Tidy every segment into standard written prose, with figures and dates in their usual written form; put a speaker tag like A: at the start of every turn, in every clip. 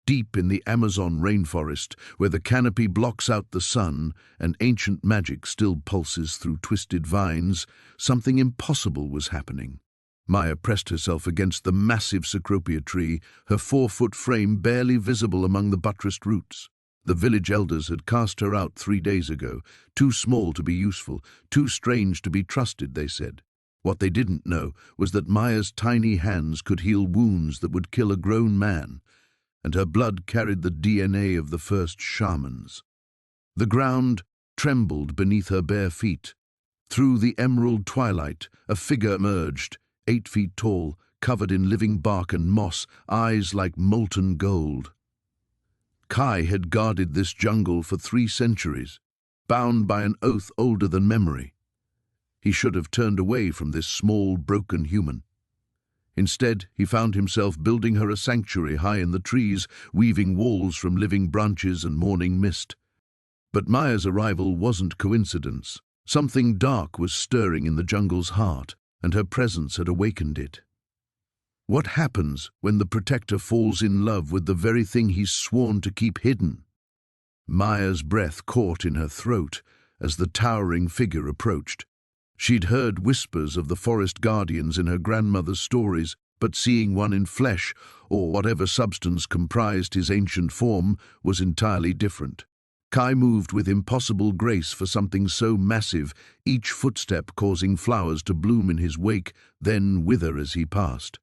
A: deep in the Amazon rainforest, where the canopy blocks out the sun and ancient magic still pulses through twisted vines, something impossible was happening. Maya pressed herself against the massive cecropia tree, her 4-foot frame barely visible among the buttressed roots. The village elders had cast her out 3 days ago, too small to be useful, too strange to be trusted, they said. What they didn't know was that Maya's tiny hands could heal wounds that would kill a grown man, and her blood carried the DNA of the first shamans. The ground trembled beneath her bare feet. Through the emerald twilight, a figure emerged, 8 feet tall, covered in living bark and moss, eyes like molten gold. Kai had guarded this jungle for 3 centuries, bound by an oath older than memory. He should have turned away from this small, broken human. Instead, he found himself building her a sanctuary high in the trees, weaving walls from living branches and morning mist. But Maya's arrival wasn't coincidence. Something dark was stirring in the jungle's heart, and her presence had awakened it. What happens when the protector falls in love with the very thing he's sworn to keep hidden? Maya's breath caught in her throat as the towering figure approached. She'd heard whispers of the forest guardians in her grandmother's stories, but seeing one in flesh, or whatever substance comprised his ancient form, was entirely different. Kai moved with impossible grace for something so massive, each footstep causing flowers to bloom in his wake, then wither as he passed.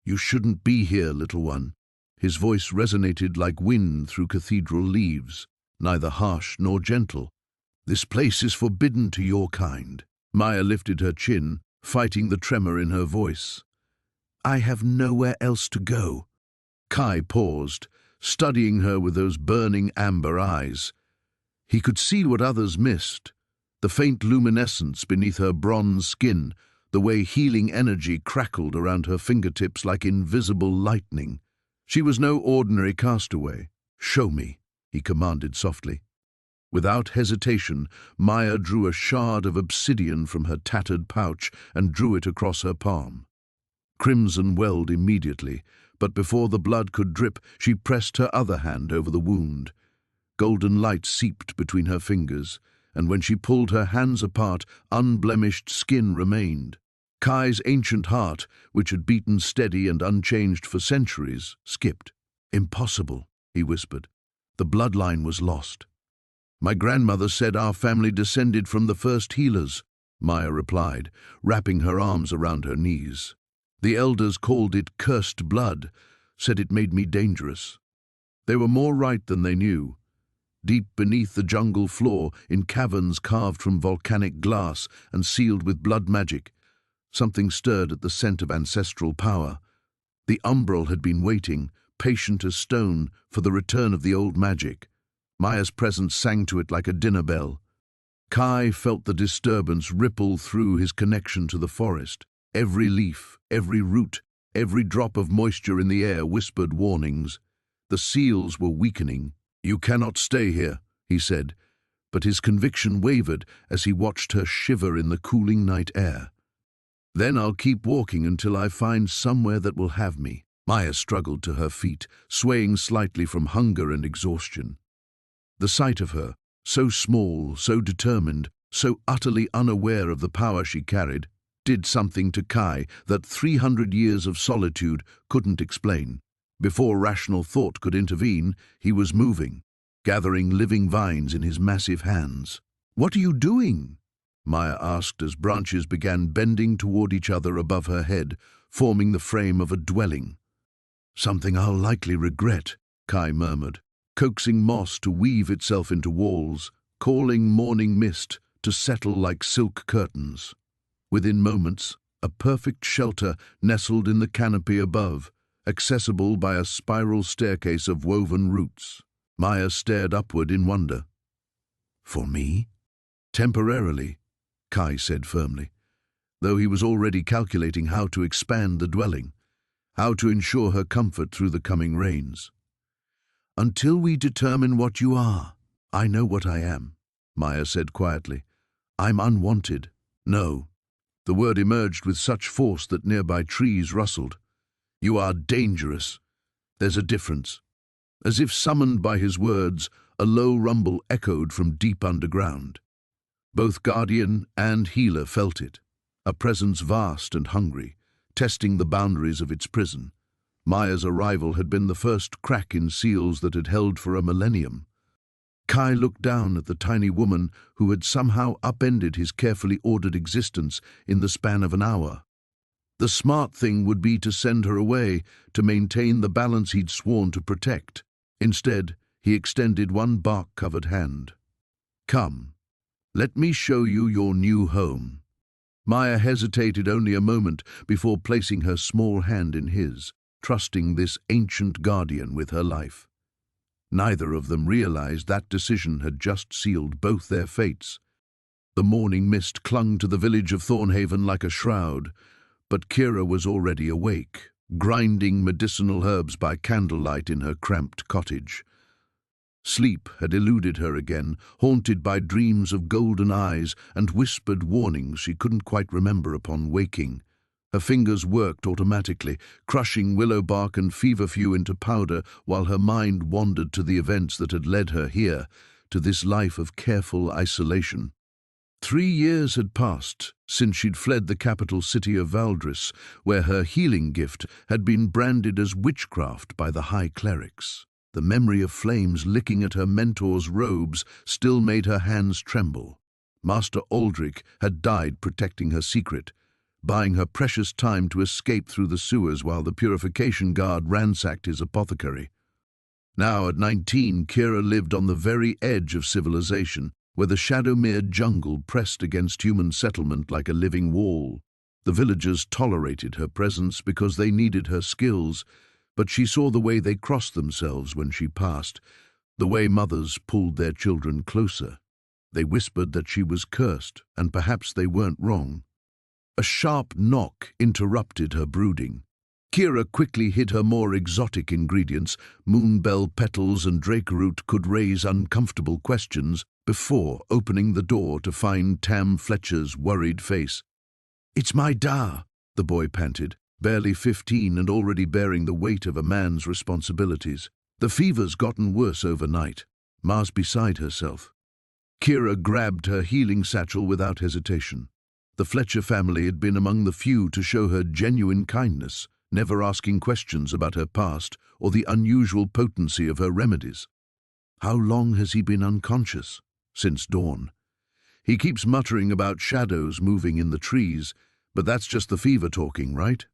A: "You shouldn't be here, little one." His voice resonated like wind through cathedral leaves, neither harsh nor gentle. "This place is forbidden to your kind." Maya lifted her chin, fighting the tremor in her voice. "I have nowhere else to go." Kai paused, studying her with those burning amber eyes. He could see what others missed, the faint luminescence beneath her bronze skin, the way healing energy crackled around her fingertips like invisible lightning. She was no ordinary castaway. "Show me," he commanded softly. Without hesitation, Maya drew a shard of obsidian from her tattered pouch and drew it across her palm. Crimson welled immediately, but before the blood could drip, she pressed her other hand over the wound. Golden light seeped between her fingers, and when she pulled her hands apart, unblemished skin remained. Kai's ancient heart, which had beaten steady and unchanged for centuries, skipped. "Impossible," he whispered. "The bloodline was lost." "My grandmother said our family descended from the first healers," Maya replied, wrapping her arms around her knees. "The elders called it cursed blood, said it made me dangerous. They were more right than they knew. Deep beneath the jungle floor, in caverns carved from volcanic glass and sealed with blood magic, something stirred at the scent of ancestral power. The umbral had been waiting, patient as stone, for the return of the old magic. Maya's presence sang to it like a dinner bell. Kai felt the disturbance ripple through his connection to the forest. Every leaf, every root, every drop of moisture in the air whispered warnings. The seals were weakening. "You cannot stay here," he said, but his conviction wavered as he watched her shiver in the cooling night air. "Then I'll keep walking until I find somewhere that will have me." Maya struggled to her feet, swaying slightly from hunger and exhaustion. The sight of her, so small, so determined, so utterly unaware of the power she carried, did something to Kai that 300 years of solitude couldn't explain. Before rational thought could intervene, he was moving, gathering living vines in his massive hands. "What are you doing?" Maya asked as branches began bending toward each other above her head, forming the frame of a dwelling. "Something I'll likely regret," Kai murmured, coaxing moss to weave itself into walls, calling morning mist to settle like silk curtains. Within moments, a perfect shelter nestled in the canopy above, accessible by a spiral staircase of woven roots. Maya stared upward in wonder. "For me?" "Temporarily," Kai said firmly, though he was already calculating how to expand the dwelling, how to ensure her comfort through the coming rains. "Until we determine what you are." "I know what I am," Maya said quietly. "I'm unwanted." "No." The word emerged with such force that nearby trees rustled. "You are dangerous. There's a difference." As if summoned by his words, a low rumble echoed from deep underground. Both guardian and healer felt it, a presence vast and hungry, testing the boundaries of its prison. Maya's arrival had been the first crack in seals that had held for a millennium. Kai looked down at the tiny woman who had somehow upended his carefully ordered existence in the span of an hour. The smart thing would be to send her away, to maintain the balance he'd sworn to protect. Instead, he extended one bark-covered hand. "Come, let me show you your new home." Maya hesitated only a moment before placing her small hand in his, trusting this ancient guardian with her life. Neither of them realized that decision had just sealed both their fates. The morning mist clung to the village of Thornhaven like a shroud, but Kira was already awake, grinding medicinal herbs by candlelight in her cramped cottage. Sleep had eluded her again, haunted by dreams of golden eyes and whispered warnings she couldn't quite remember upon waking. Her fingers worked automatically, crushing willow bark and feverfew into powder while her mind wandered to the events that had led her here, to this life of careful isolation. 3 years had passed since she'd fled the capital city of Valdris, where her healing gift had been branded as witchcraft by the high clerics. The memory of flames licking at her mentor's robes still made her hands tremble. Master Aldrich had died protecting her secret, buying her precious time to escape through the sewers while the purification guard ransacked his apothecary. Now, at 19, Kira lived on the very edge of civilization, where the shadow-mirrored jungle pressed against human settlement like a living wall. The villagers tolerated her presence because they needed her skills, but she saw the way they crossed themselves when she passed, the way mothers pulled their children closer. They whispered that she was cursed, and perhaps they weren't wrong. A sharp knock interrupted her brooding. Kira quickly hid her more exotic ingredients. Moonbell petals and drakeroot could raise uncomfortable questions before opening the door to find Tam Fletcher's worried face. "It's my Da," the boy panted, barely 15 and already bearing the weight of a man's responsibilities. "The fever's gotten worse overnight." Ma's beside herself. Kira grabbed her healing satchel without hesitation. The Fletcher family had been among the few to show her genuine kindness, never asking questions about her past or the unusual potency of her remedies. "How long has he been unconscious?" "Since dawn. He keeps muttering about shadows moving in the trees, but that's just the fever talking, right?"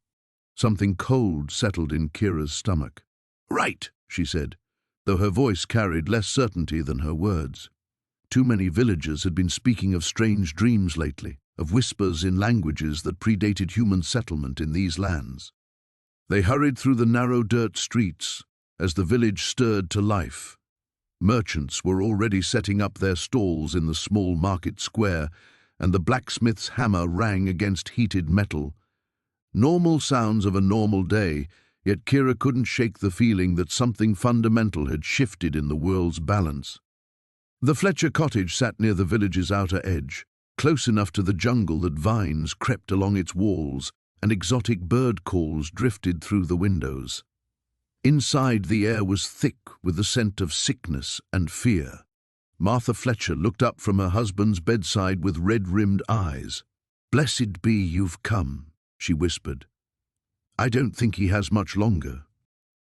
A: Something cold settled in Kira's stomach. "Right," she said, though her voice carried less certainty than her words. Too many villagers had been speaking of strange dreams lately, of whispers in languages that predated human settlement in these lands. They hurried through the narrow dirt streets as the village stirred to life. Merchants were already setting up their stalls in the small market square, and the blacksmith's hammer rang against heated metal. Normal sounds of a normal day, yet Kira couldn't shake the feeling that something fundamental had shifted in the world's balance. The Fletcher cottage sat near the village's outer edge, close enough to the jungle that vines crept along its walls and exotic bird calls drifted through the windows. Inside, the air was thick with the scent of sickness and fear. Martha Fletcher looked up from her husband's bedside with red-rimmed eyes. "Blessed be you've come," she whispered. "I don't think he has much longer."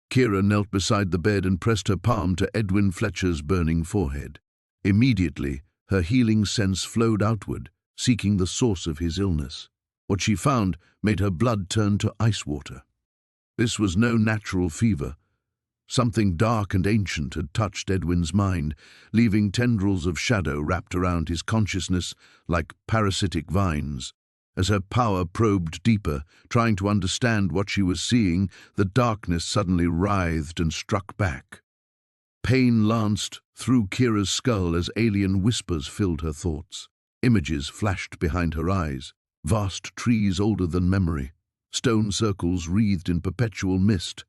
A: Kira knelt beside the bed and pressed her palm to Edwin Fletcher's burning forehead. Immediately, her healing sense flowed outward, seeking the source of his illness. What she found made her blood turn to ice water. This was no natural fever. Something dark and ancient had touched Edwin's mind, leaving tendrils of shadow wrapped around his consciousness like parasitic vines. As her power probed deeper, trying to understand what she was seeing, the darkness suddenly writhed and struck back. Pain lanced through Kira's skull as alien whispers filled her thoughts. Images flashed behind her eyes, vast trees older than memory, stone circles wreathed in perpetual mist,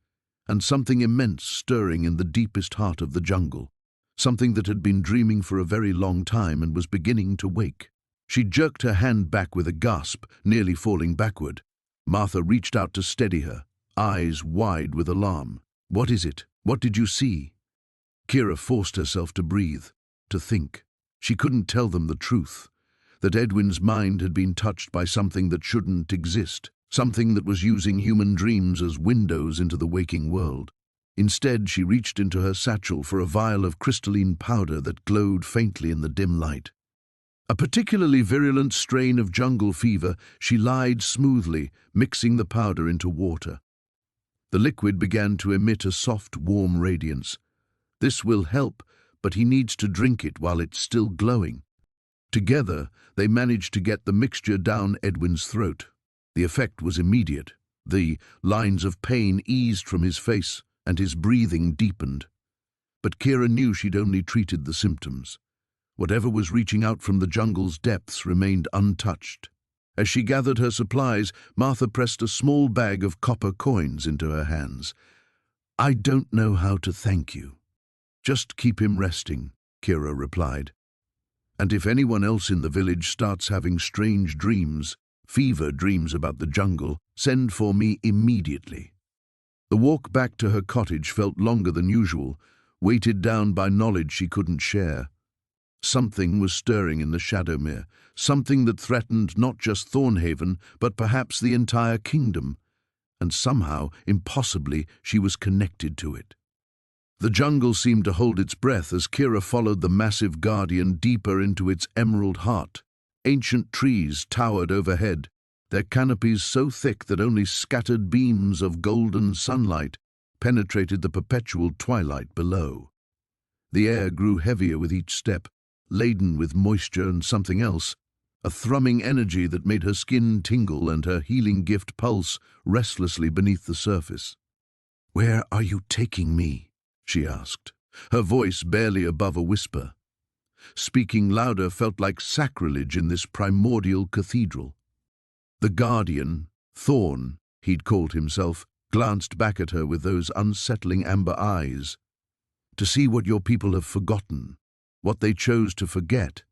A: and something immense stirring in the deepest heart of the jungle, something that had been dreaming for a very long time and was beginning to wake. She jerked her hand back with a gasp, nearly falling backward. Martha reached out to steady her, eyes wide with alarm. "What is it? What did you see?" Kira forced herself to breathe, to think. She couldn't tell them the truth, that Edwin's mind had been touched by something that shouldn't exist, something that was using human dreams as windows into the waking world. Instead, she reached into her satchel for a vial of crystalline powder that glowed faintly in the dim light. A particularly virulent strain of jungle fever, she lied smoothly, mixing the powder into water. The liquid began to emit a soft, warm radiance. This will help, but he needs to drink it while it's still glowing. Together, they managed to get the mixture down Edwin's throat. The effect was immediate. The lines of pain eased from his face, and his breathing deepened. But Kira knew she'd only treated the symptoms. Whatever was reaching out from the jungle's depths remained untouched. As she gathered her supplies, Martha pressed a small bag of copper coins into her hands. "I don't know how to thank you." "Just keep him resting," Kira replied. "And if anyone else in the village starts having strange dreams, fever dreams about the jungle, send for me immediately." The walk back to her cottage felt longer than usual, weighted down by knowledge she couldn't share. Something was stirring in the Shadowmere, something that threatened not just Thornhaven, but perhaps the entire kingdom. And somehow, impossibly, she was connected to it. The jungle seemed to hold its breath as Kira followed the massive guardian deeper into its emerald heart. Ancient trees towered overhead, their canopies so thick that only scattered beams of golden sunlight penetrated the perpetual twilight below. The air grew heavier with each step, laden with moisture and something else, a thrumming energy that made her skin tingle and her healing gift pulse restlessly beneath the surface. "Where are you taking me?" she asked, her voice barely above a whisper. Speaking louder felt like sacrilege in this primordial cathedral. The guardian, Thorn, he'd called himself, glanced back at her with those unsettling amber eyes. "To see what your people have forgotten, what they chose to forget."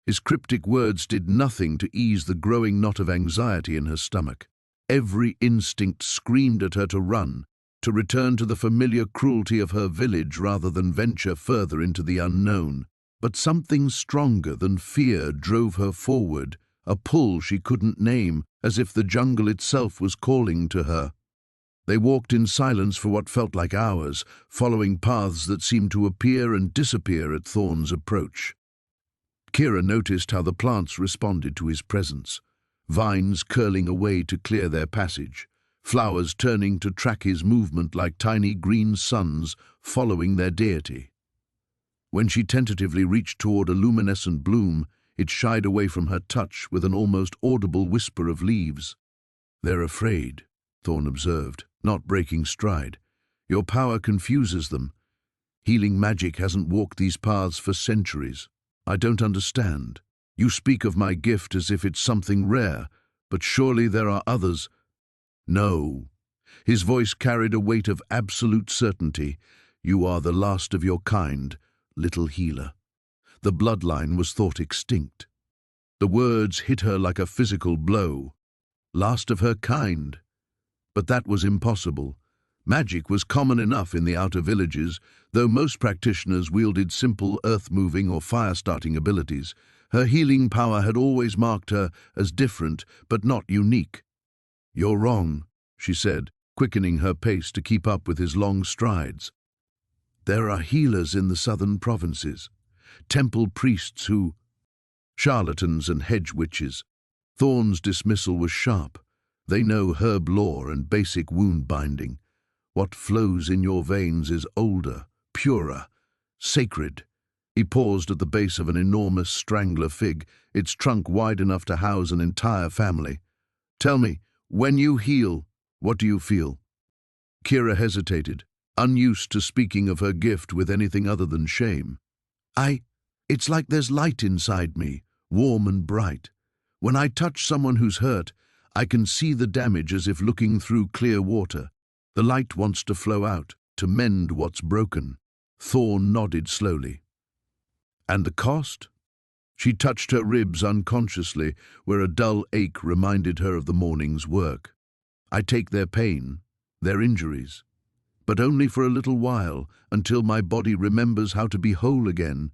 A: His cryptic words did nothing to ease the growing knot of anxiety in her stomach. Every instinct screamed at her to run, to return to the familiar cruelty of her village rather than venture further into the unknown. But something stronger than fear drove her forward, a pull she couldn't name, as if the jungle itself was calling to her. They walked in silence for what felt like hours, following paths that seemed to appear and disappear at Thorn's approach. Kira noticed how the plants responded to his presence, vines curling away to clear their passage, flowers turning to track his movement like tiny green suns following their deity. When she tentatively reached toward a luminescent bloom, it shied away from her touch with an almost audible whisper of leaves. "They're afraid," Thorn observed, not breaking stride. "Your power confuses them. Healing magic hasn't walked these paths for centuries. I don't understand. You speak of my gift as if it's something rare, but surely there are others." "No." His voice carried a weight of absolute certainty. "You are the last of your kind, little healer." The bloodline was thought extinct. The words hit her like a physical blow. Last of her kind. But that was impossible. Magic was common enough in the outer villages, though most practitioners wielded simple earth-moving or fire-starting abilities. Her healing power had always marked her as different, but not unique. "You're wrong," she said, quickening her pace to keep up with his long strides. "There are healers in the southern provinces, temple priests who—" "Charlatans and hedge witches." Thorn's dismissal was sharp. "They know herb lore and basic wound binding. What flows in your veins is older, purer, sacred." He paused at the base of an enormous strangler fig, its trunk wide enough to house an entire family. "Tell me, when you heal, what do you feel?" Kira hesitated, unused to speaking of her gift with anything other than shame. It's like there's light inside me, warm and bright. When I touch someone who's hurt, I can see the damage as if looking through clear water. The light wants to flow out, to mend what's broken." Thorn nodded slowly. "And the cost?" She touched her ribs unconsciously, where a dull ache reminded her of the morning's work. "I take their pain, their injuries. but only for a little while, until my body remembers how to be whole again.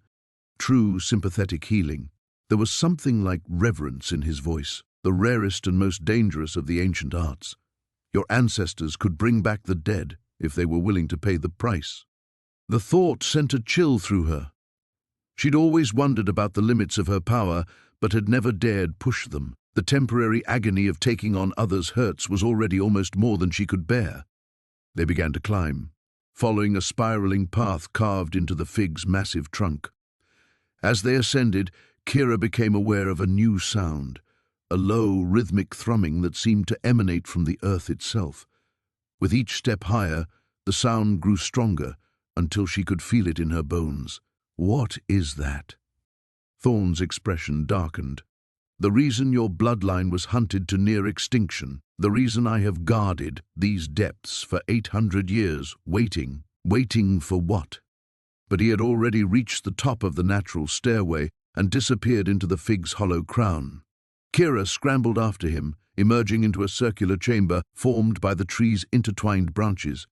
A: True sympathetic healing. There was something like reverence in his voice, the rarest and most dangerous of the ancient arts. Your ancestors could bring back the dead if they were willing to pay the price. The thought sent a chill through her. She'd always wondered about the limits of her power, but had never dared push them. The temporary agony of taking on others' hurts was already almost more than she could bear. They began to climb, following a spiraling path carved into the fig's massive trunk. As they ascended, Kira became aware of a new sound, a low, rhythmic thrumming that seemed to emanate from the earth itself. With each step higher, the sound grew stronger until she could feel it in her bones. What is that? Thorn's expression darkened. The reason your bloodline was hunted to near extinction, the reason I have guarded these depths for 800 years, waiting for what? But he had already reached the top of the natural stairway and disappeared into the fig's hollow crown. Kira scrambled after him, emerging into a circular chamber formed by the tree's intertwined branches.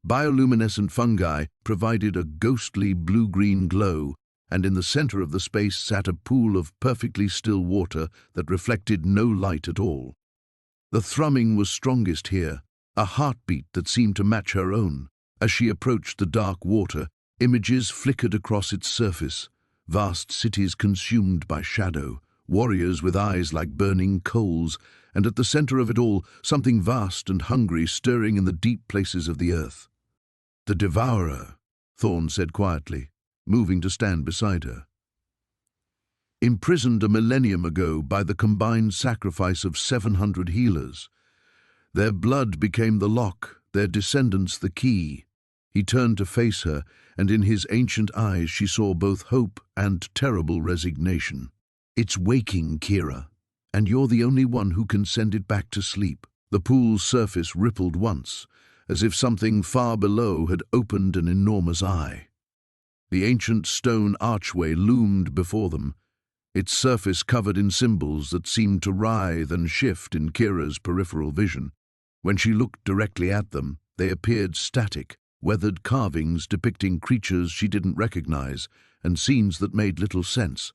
A: Bioluminescent fungi provided a ghostly blue-green glow, and in the center of the space sat a pool of perfectly still water that reflected no light at all. The thrumming was strongest here, a heartbeat that seemed to match her own. As she approached the dark water, images flickered across its surface, vast cities consumed by shadow, warriors with eyes like burning coals, and at the center of it all, something vast and hungry stirring in the deep places of the earth. "The Devourer," Thorn said quietly, moving to stand beside her. Imprisoned a millennium ago by the combined sacrifice of 700 healers. Their blood became the lock, their descendants the key. He turned to face her, and in his ancient eyes she saw both hope and terrible resignation. "It's waking, Kira, and you're the only one who can send it back to sleep." The pool's surface rippled once, as if something far below had opened an enormous eye. The ancient stone archway loomed before them, its surface covered in symbols that seemed to writhe and shift in Kira's peripheral vision. When she looked directly at them, they appeared static, weathered carvings depicting creatures she didn't recognize and scenes that made little sense.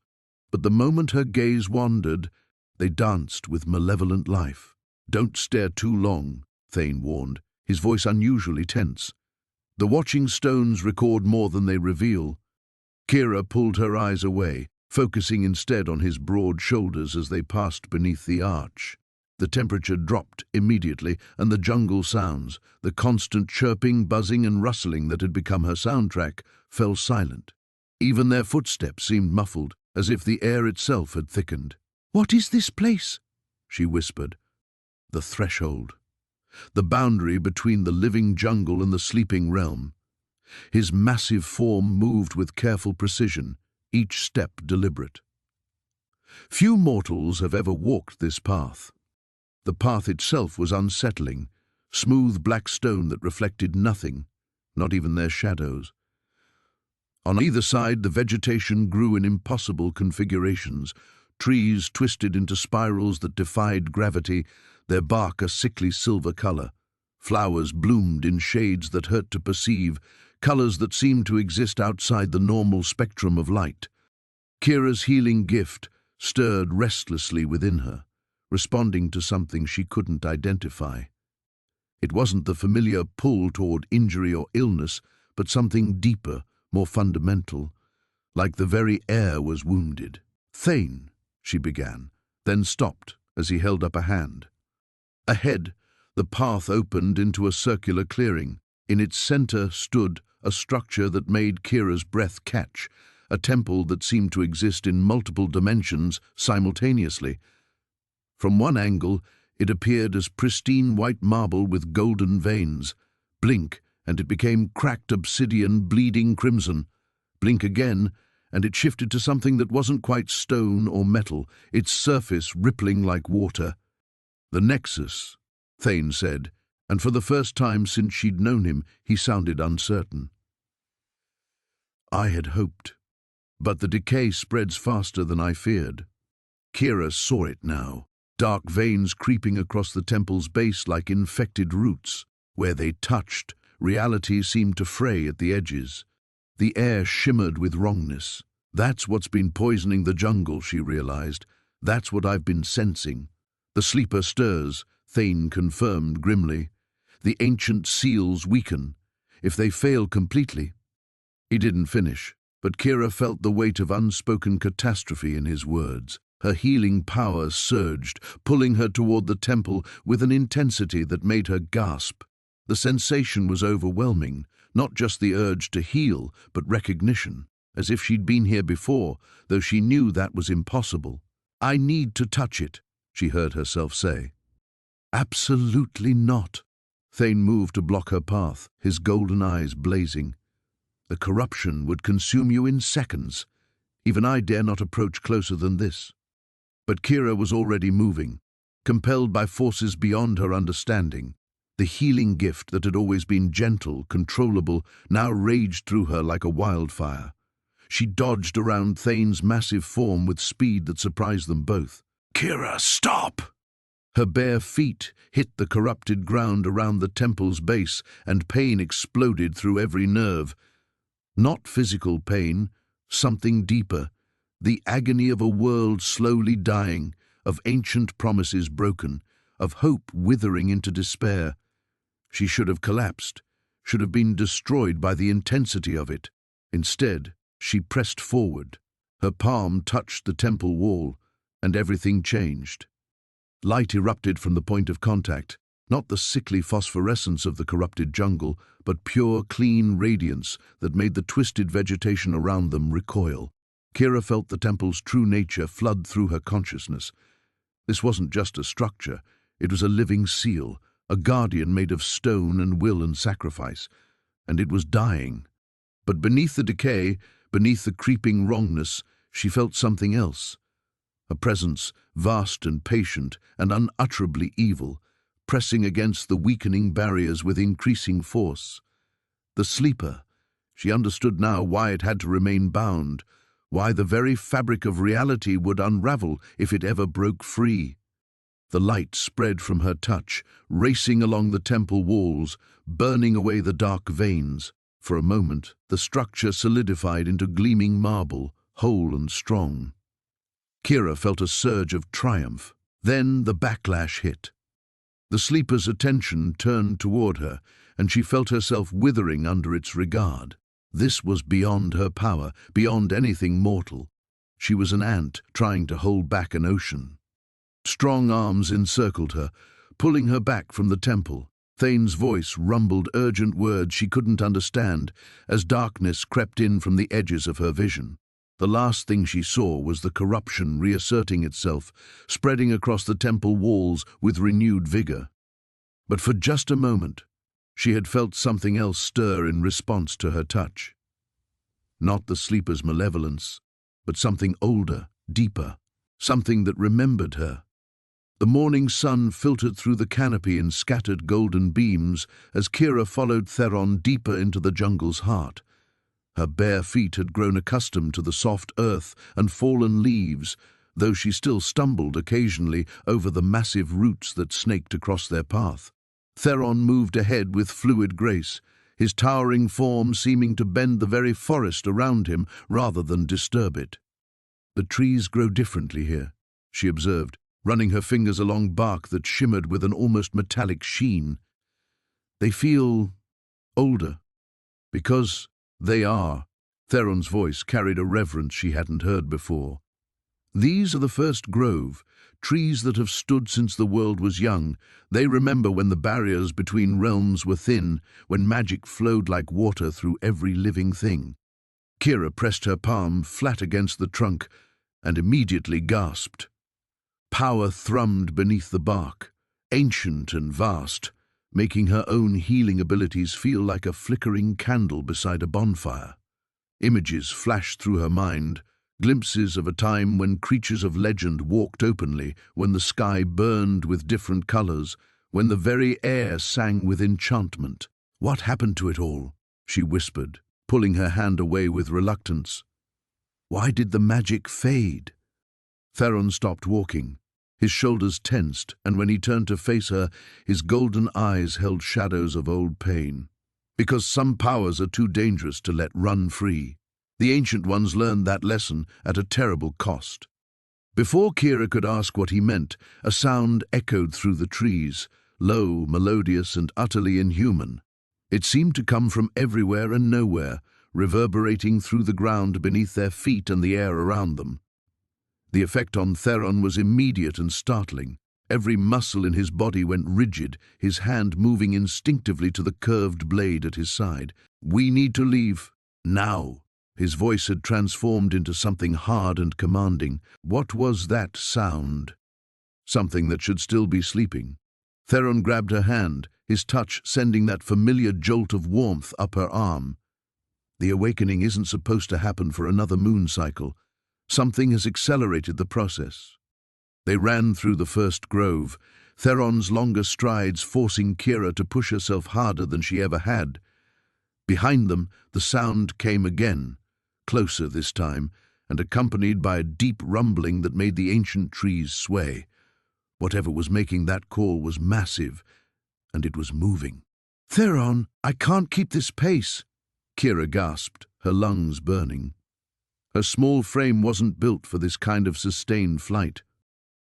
A: But the moment her gaze wandered, they danced with malevolent life. "Don't stare too long," Thane warned, his voice unusually tense. "The watching stones record more than they reveal." Kira pulled her eyes away, focusing instead on his broad shoulders as they passed beneath the arch. The temperature dropped immediately, and the jungle sounds, the constant chirping, buzzing, and rustling that had become her soundtrack, fell silent. Even their footsteps seemed muffled, as if the air itself had thickened. "What is this place?" she whispered. The threshold. The boundary between the living jungle and the sleeping realm. His massive form moved with careful precision, each step deliberate. Few mortals have ever walked this path. The path itself was unsettling, smooth black stone that reflected nothing, not even their shadows. On either side, the vegetation grew in impossible configurations, trees twisted into spirals that defied gravity, their bark a sickly silver color. Flowers bloomed in shades that hurt to perceive, colors that seemed to exist outside the normal spectrum of light. Kira's healing gift stirred restlessly within her, responding to something she couldn't identify. It wasn't the familiar pull toward injury or illness, but something deeper, more fundamental, like the very air was wounded. "Thane," she began, then stopped as he held up a hand. Ahead, the path opened into a circular clearing. In its center stood a structure that made Kira's breath catch, a temple that seemed to exist in multiple dimensions simultaneously. From one angle, it appeared as pristine white marble with golden veins. Blink, and it became cracked obsidian, bleeding crimson. Blink again, and it shifted to something that wasn't quite stone or metal, its surface rippling like water. "The Nexus," Thane said, and for the first time since she'd known him, he sounded uncertain. "I had hoped, but the decay spreads faster than I feared." Kira saw it now, dark veins creeping across the temple's base like infected roots. Where they touched, Reality seemed to fray at the edges. The air shimmered with wrongness. That's what's been poisoning the jungle, she realized. That's what I've been sensing. The sleeper stirs, Thane confirmed grimly. The ancient seals weaken. If they fail completely... He didn't finish, but Kira felt the weight of unspoken catastrophe in his words. Her healing power surged, pulling her toward the temple with an intensity that made her gasp. The sensation was overwhelming, not just the urge to heal, but recognition, as if she'd been here before, though she knew that was impossible. "I need to touch it," she heard herself say. "Absolutely not." Thane moved to block her path, his golden eyes blazing. "The corruption would consume you in seconds. Even I dare not approach closer than this." But Kira was already moving, compelled by forces beyond her understanding. The healing gift that had always been gentle, controllable, now raged through her like a wildfire. She dodged around Thane's massive form with speed that surprised them both. "Kira, stop!" Her bare feet hit the corrupted ground around the temple's base, and pain exploded through every nerve. Not physical pain, something deeper. The agony of a world slowly dying, of ancient promises broken, of hope withering into despair. She should have collapsed, should have been destroyed by the intensity of it. Instead, she pressed forward. Her palm touched the temple wall, and everything changed. Light erupted from the point of contact, not the sickly phosphorescence of the corrupted jungle, but pure, clean radiance that made the twisted vegetation around them recoil. Kira felt the temple's true nature flood through her consciousness. This wasn't just a structure, it was a living seal, a guardian made of stone and will and sacrifice, and it was dying. But beneath the decay, beneath the creeping wrongness, she felt something else. A presence, vast and patient and unutterably evil, pressing against the weakening barriers with increasing force. The sleeper. She understood now why it had to remain bound, why the very fabric of reality would unravel if it ever broke free. The light spread from her touch, racing along the temple walls, burning away the dark veins. For a moment, the structure solidified into gleaming marble, whole and strong. Kira felt a surge of triumph. Then the backlash hit. The sleeper's attention turned toward her, and she felt herself withering under its regard. This was beyond her power, beyond anything mortal. She was an ant trying to hold back an ocean. Strong arms encircled her, pulling her back from the temple. Thane's voice rumbled urgent words she couldn't understand as darkness crept in from the edges of her vision. The last thing she saw was the corruption reasserting itself, spreading across the temple walls with renewed vigor. But for just a moment, she had felt something else stir in response to her touch. Not the sleeper's malevolence, but something older, deeper, something that remembered her. The morning sun filtered through the canopy in scattered golden beams as Kira followed Theron deeper into the jungle's heart. Her bare feet had grown accustomed to the soft earth and fallen leaves, though she still stumbled occasionally over the massive roots that snaked across their path. Theron moved ahead with fluid grace, his towering form seeming to bend the very forest around him rather than disturb it. "The trees grow differently here," she observed, running her fingers along bark that shimmered with an almost metallic sheen. "They feel older, because they are." Theron's voice carried a reverence she hadn't heard before. "These are the first grove, trees that have stood since the world was young. They remember when the barriers between realms were thin, when magic flowed like water through every living thing." Kira pressed her palm flat against the trunk and immediately gasped. Power thrummed beneath the bark, ancient and vast, making her own healing abilities feel like a flickering candle beside a bonfire. Images flashed through her mind, glimpses of a time when creatures of legend walked openly, when the sky burned with different colors, when the very air sang with enchantment. "What happened to it all?" she whispered, pulling her hand away with reluctance. "Why did the magic fade?" Theron stopped walking. His shoulders tensed, and when he turned to face her, his golden eyes held shadows of old pain. because some powers are too dangerous to let run free. The Ancient Ones learned that lesson at a terrible cost. Before Kira could ask what he meant, a sound echoed through the trees, low, melodious, and utterly inhuman. It seemed to come from everywhere and nowhere, reverberating through the ground beneath their feet and the air around them. The effect on Theron was immediate and startling. Every muscle in his body went rigid, his hand moving instinctively to the curved blade at his side. "We need to leave. Now." His voice had transformed into something hard and commanding. What was that sound? Something that should still be sleeping. Theron grabbed her hand, his touch sending that familiar jolt of warmth up her arm. The awakening isn't supposed to happen for another moon cycle. Something has accelerated the process. They ran through the first grove, Theron's longer strides forcing Kira to push herself harder than she ever had. Behind them, the sound came again, closer this time, and accompanied by a deep rumbling that made the ancient trees sway. Whatever was making that call was massive, and it was moving. "Theron, I can't keep this pace," Kira gasped, her lungs burning. Her small frame wasn't built for this kind of sustained flight.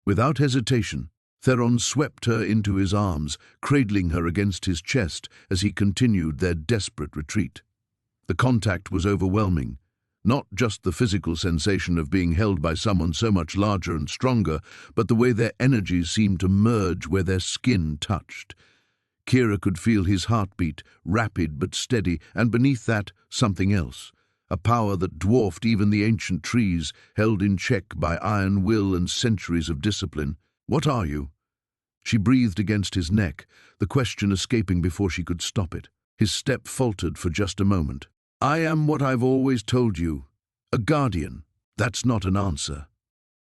A: Without hesitation, Theron swept her into his arms, cradling her against his chest as he continued their desperate retreat. The contact was overwhelming. Not just the physical sensation of being held by someone so much larger and stronger, but the way their energies seemed to merge where their skin touched. Kira could feel his heartbeat, rapid but steady, and beneath that, something else. A power that dwarfed even the ancient trees, held in check by iron will and centuries of discipline. "What are you?" She breathed against his neck, the question escaping before she could stop it. His step faltered for just a moment. "I am what I've always told you. A guardian." "That's not an answer."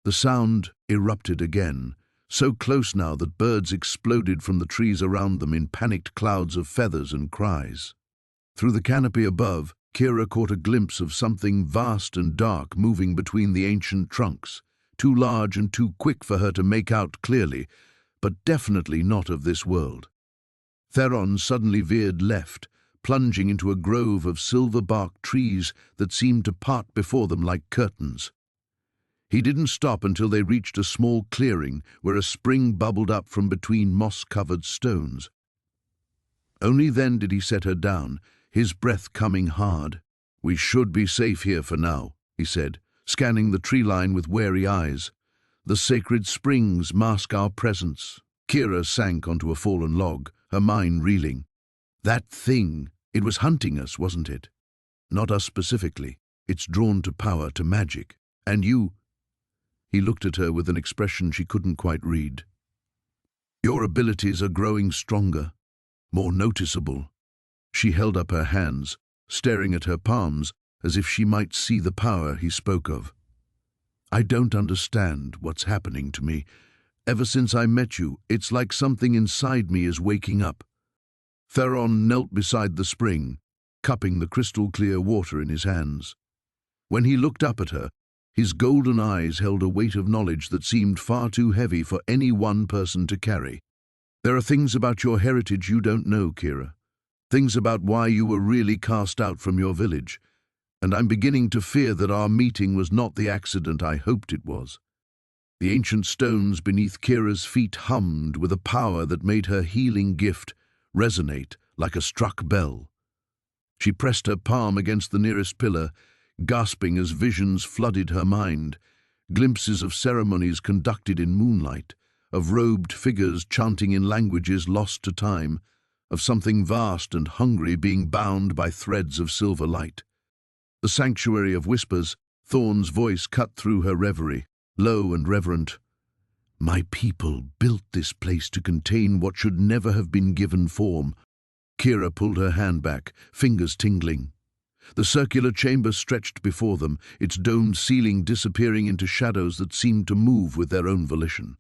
A: The sound erupted again, so close now that birds exploded from the trees around them in panicked clouds of feathers and cries. Through the canopy above, Kira caught a glimpse of something vast and dark moving between the ancient trunks, too large and too quick for her to make out clearly, but definitely not of this world. Theron suddenly veered left, plunging into a grove of silver-barked trees that seemed to part before them like curtains. He didn't stop until they reached a small clearing where a spring bubbled up from between moss-covered stones. Only then did he set her down, his breath coming hard. "We should be safe here for now," he said, scanning the tree line with wary eyes. "The sacred springs mask our presence." Kira sank onto a fallen log, her mind reeling. "That thing, it was hunting us, wasn't it? Not us specifically. It's drawn to power, to magic. And you—" He looked at her with an expression she couldn't quite read. "Your abilities are growing stronger, more noticeable." She held up her hands, staring at her palms as if she might see the power he spoke of. "I don't understand what's happening to me. Ever since I met you, it's like something inside me is waking up." Theron knelt beside the spring, cupping the crystal-clear water in his hands. When he looked up at her, his golden eyes held a weight of knowledge that seemed far too heavy for any one person to carry. "There are things about your heritage you don't know, Kira. Things about why you were really cast out from your village. And I'm beginning to fear that our meeting was not the accident I hoped it was." The ancient stones beneath Kira's feet hummed with a power that made her healing gift resonate like a struck bell. She pressed her palm against the nearest pillar, gasping as visions flooded her mind, glimpses of ceremonies conducted in moonlight, of robed figures chanting in languages lost to time, of something vast and hungry being bound by threads of silver light. The sanctuary of whispers, Thorn's voice cut through her reverie, low and reverent. "My people built this place to contain what should never have been given form." Kira pulled her hand back, fingers tingling. The circular chamber stretched before them, its domed ceiling disappearing into shadows that seemed to move with their own volition.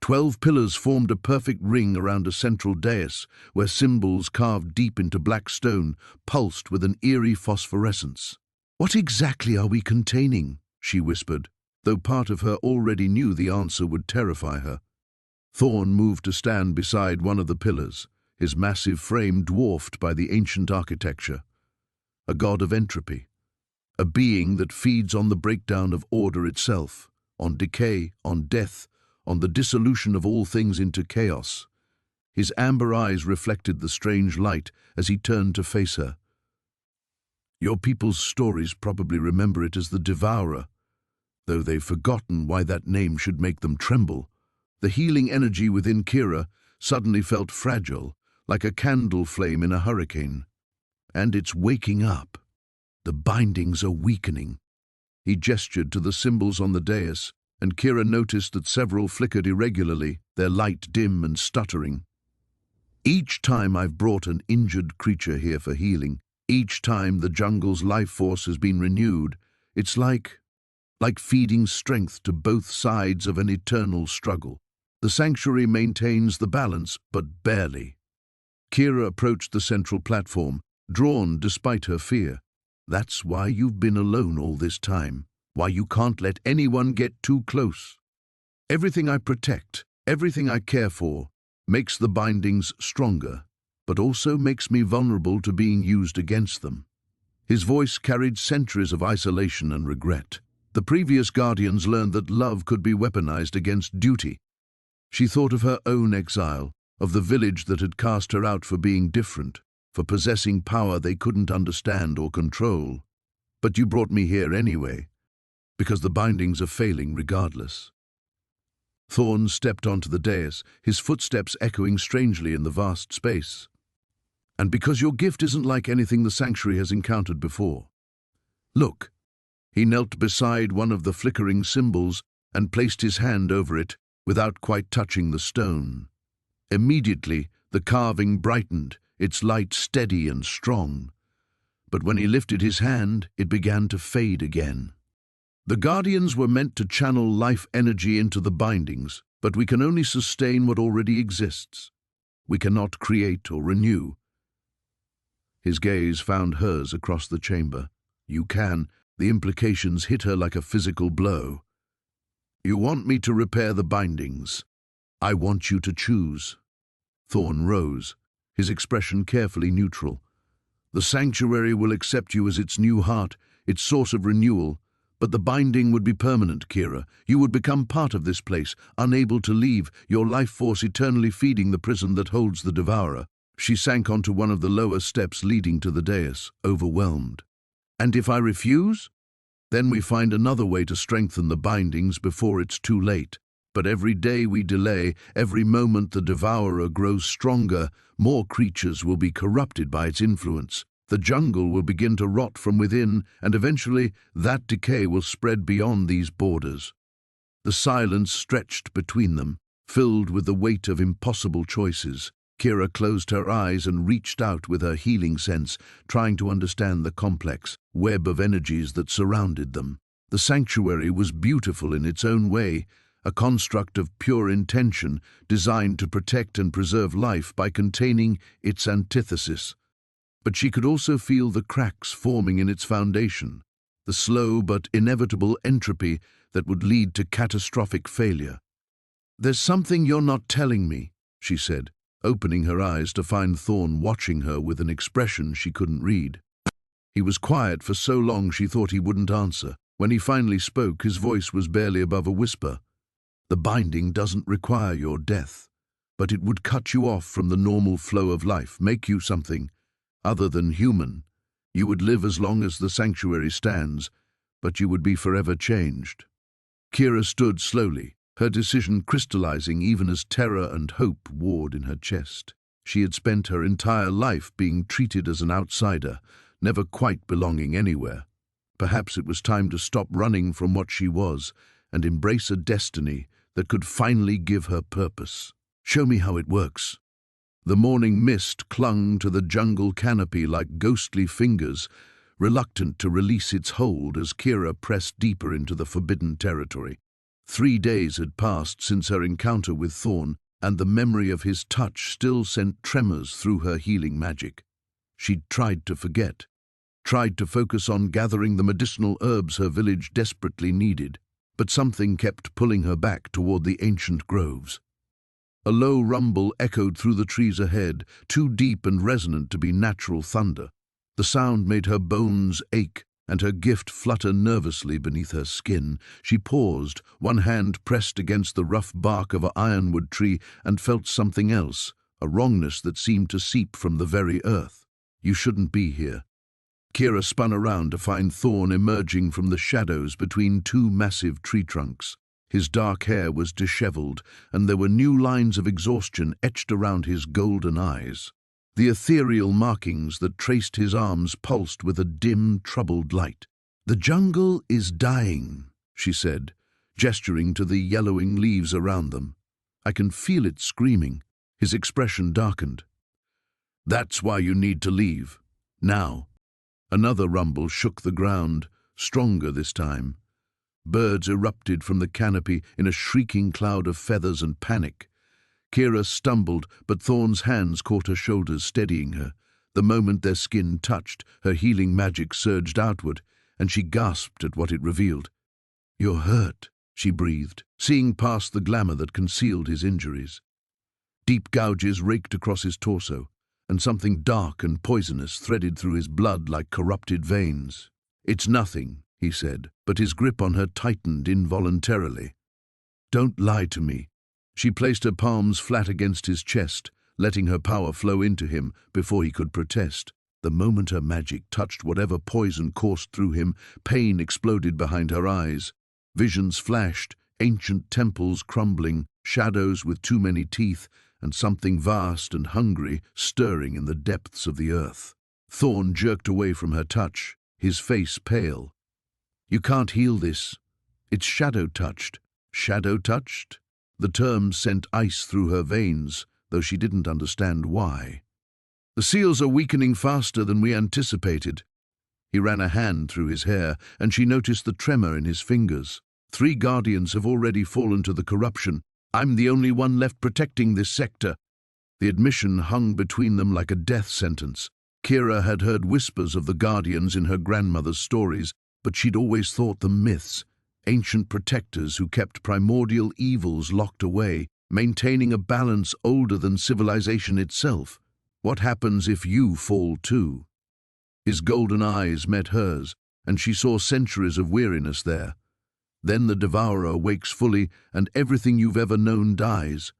A: 12 pillars formed a perfect ring around a central dais, where symbols carved deep into black stone pulsed with an eerie phosphorescence. "What exactly are we containing?" she whispered, though part of her already knew the answer would terrify her. Thorn moved to stand beside one of the pillars, his massive frame dwarfed by the ancient architecture. A god of entropy, a being that feeds on the breakdown of order itself, on decay, on death, on the dissolution of all things into chaos. His amber eyes reflected the strange light as he turned to face her. Your people's stories probably remember it as the Devourer, though they've forgotten why that name should make them tremble. The healing energy within Kira suddenly felt fragile, like a candle flame in a hurricane. And it's waking up. The bindings are weakening. He gestured to the symbols on the dais, and Kira noticed that several flickered irregularly, their light dim and stuttering. Each time I've brought an injured creature here for healing, each time the jungle's life force has been renewed, it's like feeding strength to both sides of an eternal struggle. The sanctuary maintains the balance, but barely. Kira approached the central platform, drawn despite her fear. That's why you've been alone all this time, why you can't let anyone get too close. Everything I protect, everything I care for, makes the bindings stronger, but also makes me vulnerable to being used against them. His voice carried centuries of isolation and regret. The previous guardians learned that love could be weaponized against duty. She thought of her own exile, of the village that had cast her out for being different, for possessing power they couldn't understand or control. But you brought me here anyway, because the bindings are failing regardless. Thorn stepped onto the dais, his footsteps echoing strangely in the vast space. And because your gift isn't like anything the sanctuary has encountered before. Look. He knelt beside one of the flickering symbols and placed his hand over it without quite touching the stone. Immediately, the carving brightened, its light steady and strong. But when he lifted his hand, it began to fade again. The guardians were meant to channel life energy into the bindings, but we can only sustain what already exists. We cannot create or renew. His gaze found hers across the chamber. You can. The implications hit her like a physical blow. You want me to repair the bindings. I want you to choose. Thorn rose, his expression carefully neutral. The sanctuary will accept you as its new heart, its source of renewal, but the binding would be permanent, Kira. You would become part of this place, unable to leave, your life force eternally feeding the prison that holds the Devourer. She sank onto one of the lower steps leading to the dais, overwhelmed. And if I refuse? Then we find another way to strengthen the bindings before it's too late. But every day we delay, every moment the Devourer grows stronger, more creatures will be corrupted by its influence. The jungle will begin to rot from within, and eventually that decay will spread beyond these borders. The silence stretched between them, filled with the weight of impossible choices. Kira closed her eyes and reached out with her healing sense, trying to understand the complex web of energies that surrounded them. The sanctuary was beautiful in its own way, a construct of pure intention designed to protect and preserve life by containing its antithesis. But she could also feel the cracks forming in its foundation, the slow but inevitable entropy that would lead to catastrophic failure. "There's something you're not telling me," she said, opening her eyes to find Thorn watching her with an expression she couldn't read. He was quiet for so long she thought he wouldn't answer. When he finally spoke, his voice was barely above a whisper. "The binding doesn't require your death, but it would cut you off from the normal flow of life, make you something other than human. You would live as long as the sanctuary stands, but you would be forever changed." Kira stood slowly, her decision crystallizing even as terror and hope warred in her chest. She had spent her entire life being treated as an outsider, never quite belonging anywhere. Perhaps it was time to stop running from what she was and embrace a destiny that could finally give her purpose. "Show me how it works." The morning mist clung to the jungle canopy like ghostly fingers, reluctant to release its hold as Kira pressed deeper into the forbidden territory. 3 days had passed since her encounter with Thorn, and the memory of his touch still sent tremors through her healing magic. She'd tried to forget, tried to focus on gathering the medicinal herbs her village desperately needed, but something kept pulling her back toward the ancient groves. A low rumble echoed through the trees ahead, too deep and resonant to be natural thunder. The sound made her bones ache, and her gift flutter nervously beneath her skin. She paused, one hand pressed against the rough bark of an ironwood tree, and felt something else, a wrongness that seemed to seep from the very earth. You shouldn't be here. Kira spun around to find Thorn emerging from the shadows between two massive tree trunks. His dark hair was disheveled, and there were new lines of exhaustion etched around his golden eyes. The ethereal markings that traced his arms pulsed with a dim, troubled light. "The jungle is dying," she said, gesturing to the yellowing leaves around them. "I can feel it screaming." His expression darkened. "That's why you need to leave. Now." Another rumble shook the ground, stronger this time. Birds erupted from the canopy in a shrieking cloud of feathers and panic. Kira stumbled, but Thorn's hands caught her shoulders, steadying her. The moment their skin touched, her healing magic surged outward, and she gasped at what it revealed. "You're hurt," she breathed, seeing past the glamour that concealed his injuries. Deep gouges raked across his torso, and something dark and poisonous threaded through his blood like corrupted veins. "It's nothing," he said, but his grip on her tightened involuntarily. "Don't lie to me." She placed her palms flat against his chest, letting her power flow into him before he could protest. The moment her magic touched whatever poison coursed through him, pain exploded behind her eyes. Visions flashed, ancient temples crumbling, shadows with too many teeth, and something vast and hungry stirring in the depths of the earth. Thorn jerked away from her touch, his face pale. "You can't heal this. It's shadow-touched." Shadow-touched? The term sent ice through her veins, though she didn't understand why. "The seals are weakening faster than we anticipated." He ran a hand through his hair, and she noticed the tremor in his fingers. "3 guardians have already fallen to the corruption. I'm the only one left protecting this sector." The admission hung between them like a death sentence. Kira had heard whispers of the guardians in her grandmother's stories, but she'd always thought them myths, ancient protectors who kept primordial evils locked away, maintaining a balance older than civilization itself. What happens if you fall too? His golden eyes met hers, and she saw centuries of weariness there. Then the devourer wakes fully, and everything you've ever known dies.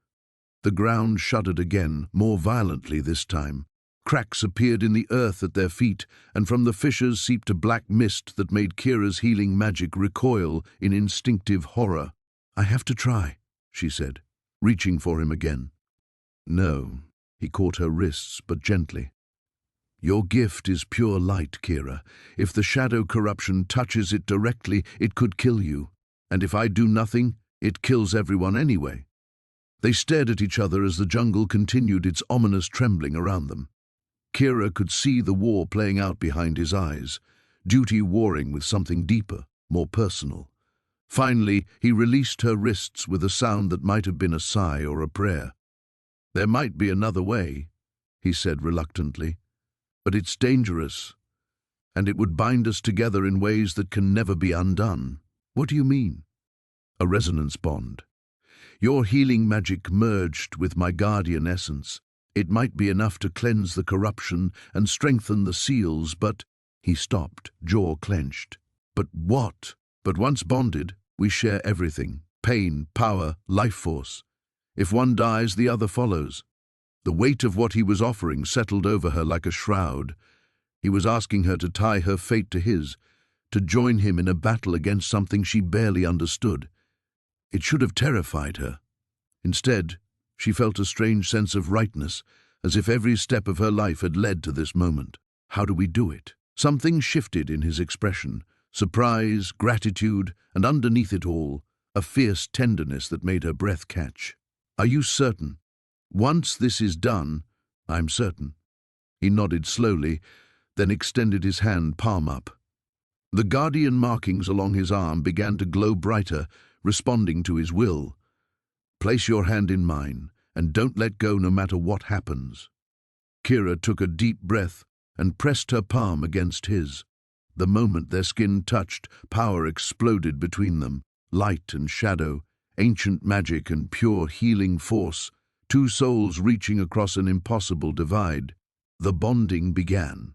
A: The ground shuddered again, more violently this time. Cracks appeared in the earth at their feet, and from the fissures seeped a black mist that made Kira's healing magic recoil in instinctive horror. "I have to try," she said, reaching for him again. "No." He caught her wrists, but gently. "Your gift is pure light, Kira. If the shadow corruption touches it directly, it could kill you. And if I do nothing, it kills everyone anyway." They stared at each other as the jungle continued its ominous trembling around them. Kira could see the war playing out behind his eyes, duty warring with something deeper, more personal. Finally, he released her wrists with a sound that might have been a sigh or a prayer. "There might be another way," he said reluctantly, "but it's dangerous, and it would bind us together in ways that can never be undone." "What do you mean?" "A resonance bond. Your healing magic merged with my guardian essence. It might be enough to cleanse the corruption and strengthen the seals, but—" He stopped, jaw clenched. "But what?" "But once bonded, we share everything. Pain, power, life force. If one dies, the other follows." The weight of what he was offering settled over her like a shroud. He was asking her to tie her fate to his, to join him in a battle against something she barely understood. It should have terrified her. Instead, she felt a strange sense of rightness, as if every step of her life had led to this moment. "How do we do it?" Something shifted in his expression, surprise, gratitude, and underneath it all, a fierce tenderness that made her breath catch. "Are you certain?" "Once this is done, I'm certain." He nodded slowly, then extended his hand palm up. The guardian markings along his arm began to glow brighter, responding to his will. "Place your hand in mine, and don't let go no matter what happens." Kira took a deep breath and pressed her palm against his. The moment their skin touched, power exploded between them, light and shadow, ancient magic and pure healing force, two souls reaching across an impossible divide. The bonding began.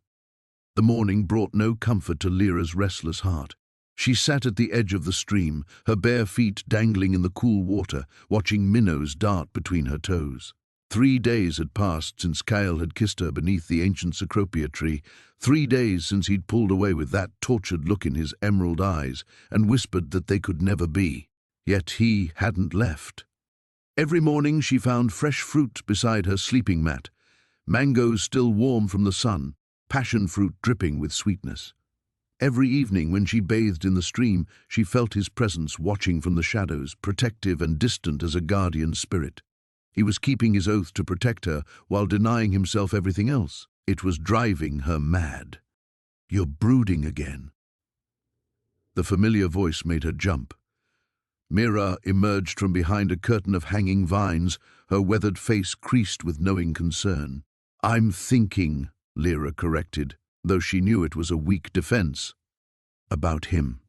A: The morning brought no comfort to Lyra's restless heart. She sat at the edge of the stream, her bare feet dangling in the cool water, watching minnows dart between her toes. 3 days had passed since Kyle had kissed her beneath the ancient cecropia tree. 3 days since he'd pulled away with that tortured look in his emerald eyes and whispered that they could never be. Yet he hadn't left. Every morning she found fresh fruit beside her sleeping mat, mangoes still warm from the sun, passion fruit dripping with sweetness. Every evening when she bathed in the stream, she felt his presence watching from the shadows, protective and distant as a guardian spirit. He was keeping his oath to protect her while denying himself everything else. It was driving her mad. "You're brooding again." The familiar voice made her jump. Mira emerged from behind a curtain of hanging vines, her weathered face creased with knowing concern. "I'm thinking," Lyra corrected, though she knew it was a weak defense. "About him."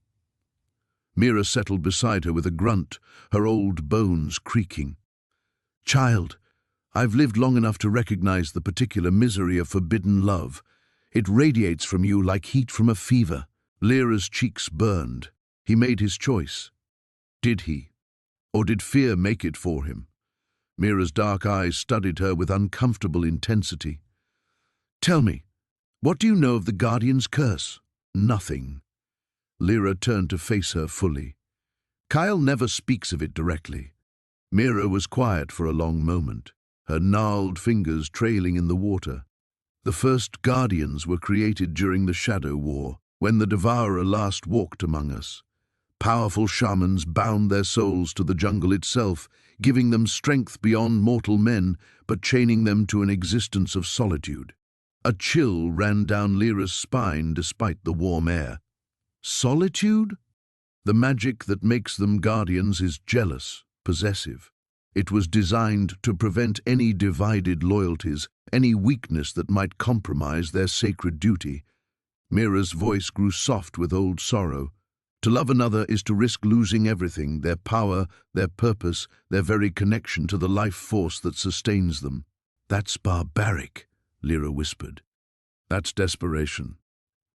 A: Mira settled beside her with a grunt, her old bones creaking. "Child, I've lived long enough to recognize the particular misery of forbidden love. It radiates from you like heat from a fever." Lyra's cheeks burned. He made his choice. Did he? Or did fear make it for him? Mira's dark eyes studied her with uncomfortable intensity. "Tell me, what do you know of the Guardian's curse?" "Nothing." Lyra turned to face her fully. "Kyle never speaks of it directly." Mira was quiet for a long moment, her gnarled fingers trailing in the water. "The first Guardians were created during the Shadow War, when the Devourer last walked among us. Powerful shamans bound their souls to the jungle itself, giving them strength beyond mortal men, but chaining them to an existence of solitude." A chill ran down Lyra's spine despite the warm air. Solitude? The magic that makes them guardians is jealous, possessive. It was designed to prevent any divided loyalties, any weakness that might compromise their sacred duty. Mira's voice grew soft with old sorrow. To love another is to risk losing everything, their power, their purpose, their very connection to the life force that sustains them. "That's barbaric," Lyra whispered. "That's desperation."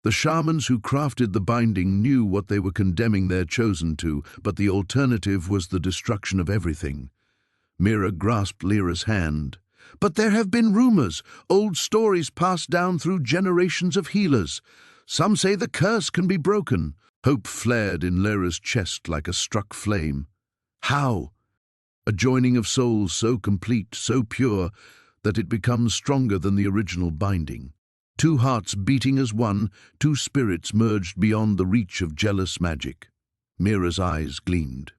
A: The shamans who crafted the binding knew what they were condemning their chosen to, but the alternative was the destruction of everything. Mira grasped Lyra's hand. "But there have been rumors, old stories passed down through generations of healers. Some say the curse can be broken." Hope flared in Lyra's chest like a struck flame. "How?" "A joining of souls so complete, so pure, that it becomes stronger than the original binding. Two hearts beating as one, two spirits merged beyond the reach of jealous magic." Mira's eyes gleamed.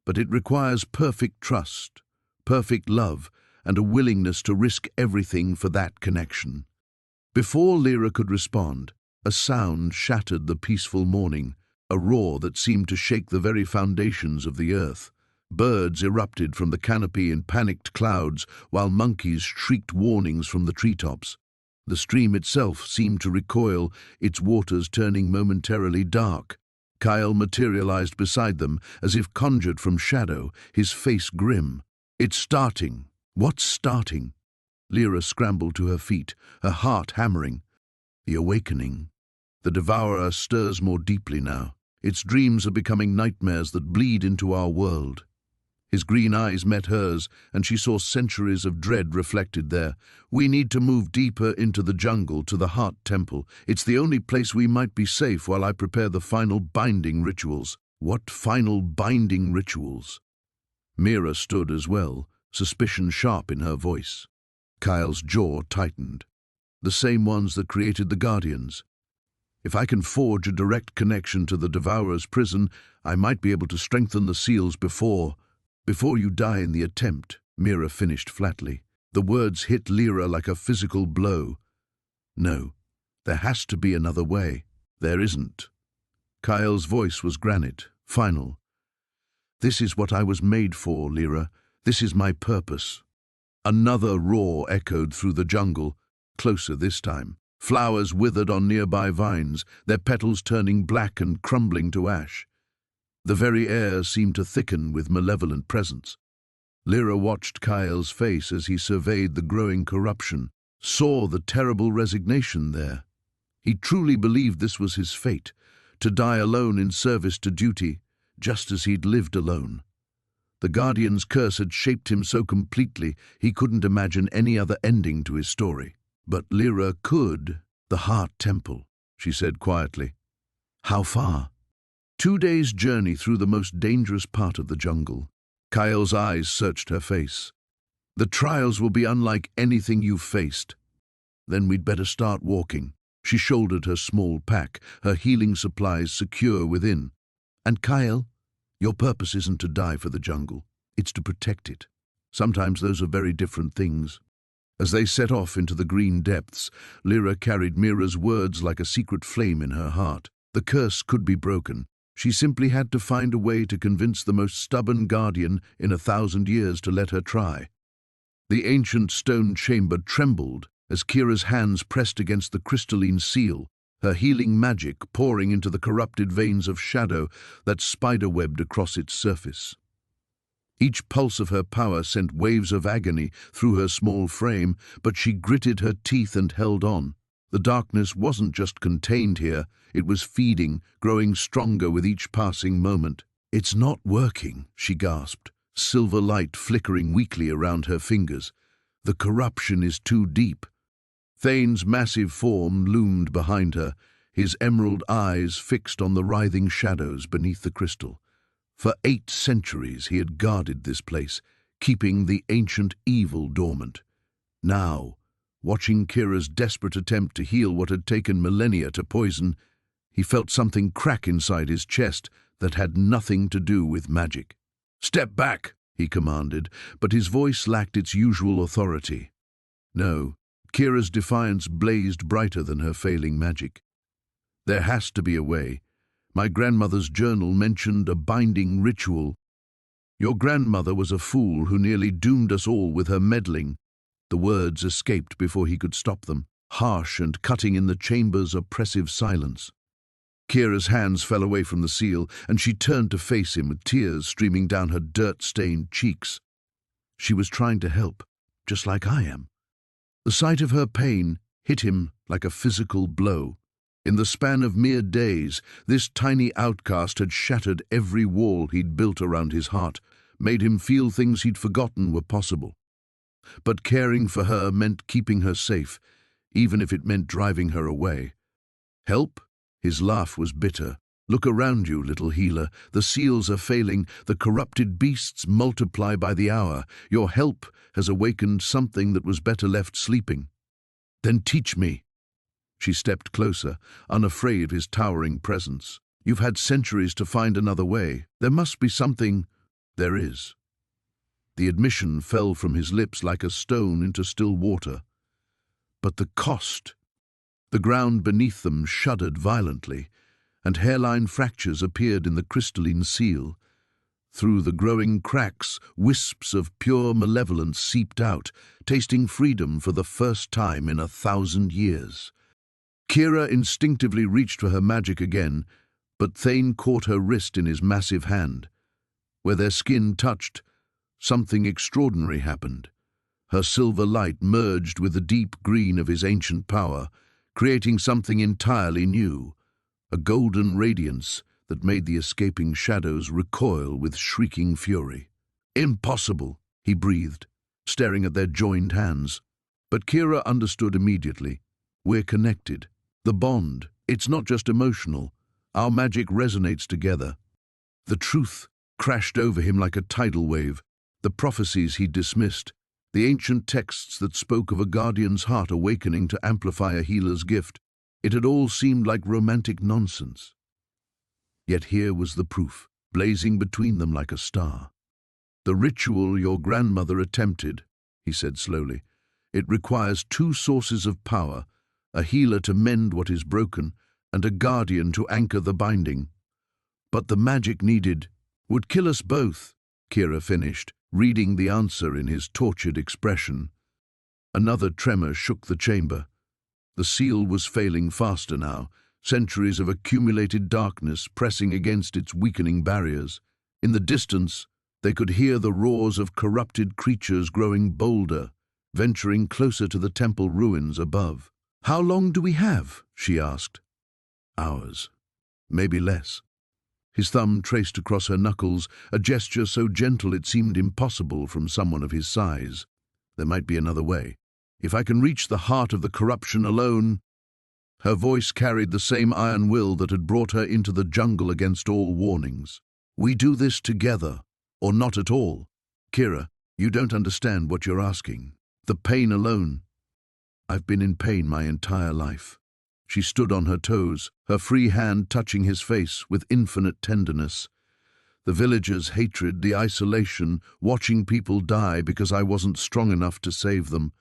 A: "But it requires perfect trust, perfect love, and a willingness to risk everything for that connection." Before Lyra could respond, a sound shattered the peaceful morning, a roar that seemed to shake the very foundations of the earth. Birds erupted from the canopy in panicked clouds, while monkeys shrieked warnings from the treetops. The stream itself seemed to recoil, its waters turning momentarily dark. Kyle materialized beside them, as if conjured from shadow, his face grim. "It's starting." "What's starting?" Lyra scrambled to her feet, her heart hammering. "The awakening. The Devourer stirs more deeply now. Its dreams are becoming nightmares that bleed into our world." His green eyes met hers, and she saw centuries of dread reflected there. "We need to move deeper into the jungle, to the Heart Temple. It's the only place we might be safe while I prepare the final binding rituals." "What final binding rituals?" Mira stood as well, suspicion sharp in her voice. Kyle's jaw tightened. "The same ones that created the Guardians. If I can forge a direct connection to the Devourer's prison, I might be able to strengthen the seals before you die in the attempt," Mira finished flatly. The words hit Lyra like a physical blow. "No, there has to be another way." "There isn't." Kyle's voice was granite, final. "This is what I was made for, Lyra. This is my purpose." Another roar echoed through the jungle, closer this time. Flowers withered on nearby vines, their petals turning black and crumbling to ash. The very air seemed to thicken with malevolent presence. Lyra watched Kyle's face as he surveyed the growing corruption, saw the terrible resignation there. He truly believed this was his fate, to die alone in service to duty, just as he'd lived alone. The Guardian's curse had shaped him so completely he couldn't imagine any other ending to his story. But Lyra could. "The Heart Temple," she said quietly. "How far?" 2 days' journey through the most dangerous part of the jungle. Kyle's eyes searched her face. "The trials will be unlike anything you've faced." "Then we'd better start walking." She shouldered her small pack, her healing supplies secure within. "And Kyle, your purpose isn't to die for the jungle. It's to protect it. Sometimes those are very different things." As they set off into the green depths, Lyra carried Mira's words like a secret flame in her heart. The curse could be broken. She simply had to find a way to convince the most stubborn guardian in 1,000 years to let her try. The ancient stone chamber trembled as Kira's hands pressed against the crystalline seal, her healing magic pouring into the corrupted veins of shadow that spiderwebbed across its surface. Each pulse of her power sent waves of agony through her small frame, but she gritted her teeth and held on. The darkness wasn't just contained here, it was feeding, growing stronger with each passing moment. "It's not working," she gasped, silver light flickering weakly around her fingers. "The corruption is too deep." Thane's massive form loomed behind her, his emerald eyes fixed on the writhing shadows beneath the crystal. For 8 centuries he had guarded this place, keeping the ancient evil dormant. Now, watching Kira's desperate attempt to heal what had taken millennia to poison, he felt something crack inside his chest that had nothing to do with magic. "Step back," he commanded, but his voice lacked its usual authority. No, Kira's defiance blazed brighter than her failing magic. "There has to be a way. My grandmother's journal mentioned a binding ritual. Your grandmother was a fool who nearly doomed us all with her meddling." The words escaped before he could stop them, harsh and cutting in the chamber's oppressive silence. Kira's hands fell away from the seal, and she turned to face him with tears streaming down her dirt-stained cheeks. She was trying to help, just like I am. The sight of her pain hit him like a physical blow. In the span of mere days, this tiny outcast had shattered every wall he'd built around his heart, made him feel things he'd forgotten were possible. But caring for her meant keeping her safe, even if it meant driving her away. "Help?" His laugh was bitter. "Look around you, little healer. The seals are failing. The corrupted beasts multiply by the hour. Your help has awakened something that was better left sleeping. Then teach me." She stepped closer, unafraid of his towering presence. "You've had centuries to find another way. There must be something." "There is." The admission fell from his lips like a stone into still water. But the cost. The ground beneath them shuddered violently, and hairline fractures appeared in the crystalline seal. Through the growing cracks, wisps of pure malevolence seeped out, tasting freedom for the first time in 1,000 years. Kira instinctively reached for her magic again, but Thane caught her wrist in his massive hand. Where their skin touched, something extraordinary happened. Her silver light merged with the deep green of his ancient power, creating something entirely new, a golden radiance that made the escaping shadows recoil with shrieking fury. "Impossible," he breathed, staring at their joined hands. But Kira understood immediately. "We're connected. The bond, it's not just emotional. Our magic resonates together." The truth crashed over him like a tidal wave. The prophecies he'd dismissed, the ancient texts that spoke of a guardian's heart awakening to amplify a healer's gift, it had all seemed like romantic nonsense. Yet here was the proof, blazing between them like a star. "The ritual your grandmother attempted," he said slowly. "It requires 2 sources of power, a healer to mend what is broken, and a guardian to anchor the binding. But the magic needed would kill us both," Kira finished, reading the answer in his tortured expression. Another tremor shook the chamber. The seal was failing faster now, centuries of accumulated darkness pressing against its weakening barriers. In the distance, They could hear the roars of corrupted creatures growing bolder, venturing closer to the temple ruins above. "How long do we have?" she asked. "Hours. Maybe less." His thumb traced across her knuckles, a gesture so gentle it seemed impossible from someone of his size. "There might be another way. If I can reach the heart of the corruption alone—" Her voice carried the same iron will that had brought her into the jungle against all warnings. "We do this together, or not at all. Kira, you don't understand what you're asking. The pain alone. I've been in pain my entire life." She stood on her toes, her free hand touching his face with infinite tenderness. "The villagers' hatred, the isolation, watching people die because I wasn't strong enough to save them.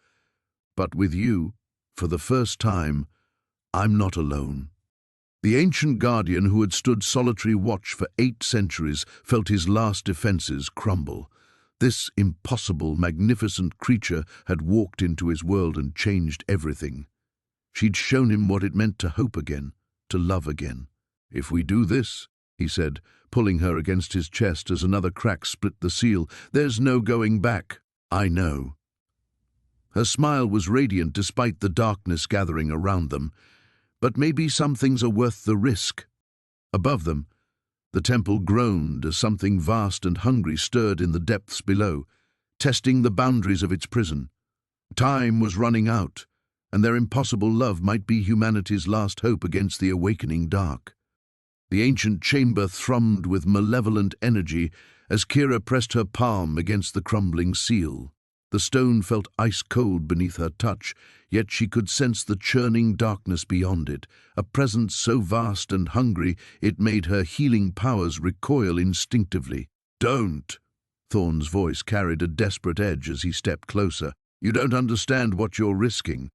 A: But with you, for the first time, I'm not alone." The ancient guardian who had stood solitary watch for 8 centuries felt his last defenses crumble. This impossible, magnificent creature had walked into his world and changed everything. She'd shown him what it meant to hope again, to love again. "If we do this," he said, pulling her against his chest as another crack split the seal, "there's no going back. I know." Her smile was radiant despite the darkness gathering around them. "But maybe some things are worth the risk." Above them, the temple groaned as something vast and hungry stirred in the depths below, testing the boundaries of its prison. Time was running out, and their impossible love might be humanity's last hope against the awakening dark. The ancient chamber thrummed with malevolent energy as Kira pressed her palm against the crumbling seal. The stone felt ice-cold beneath her touch, yet she could sense the churning darkness beyond it, a presence so vast and hungry it made her healing powers recoil instinctively. "Don't!" Thorn's voice carried a desperate edge as he stepped closer. "You don't understand what you're risking."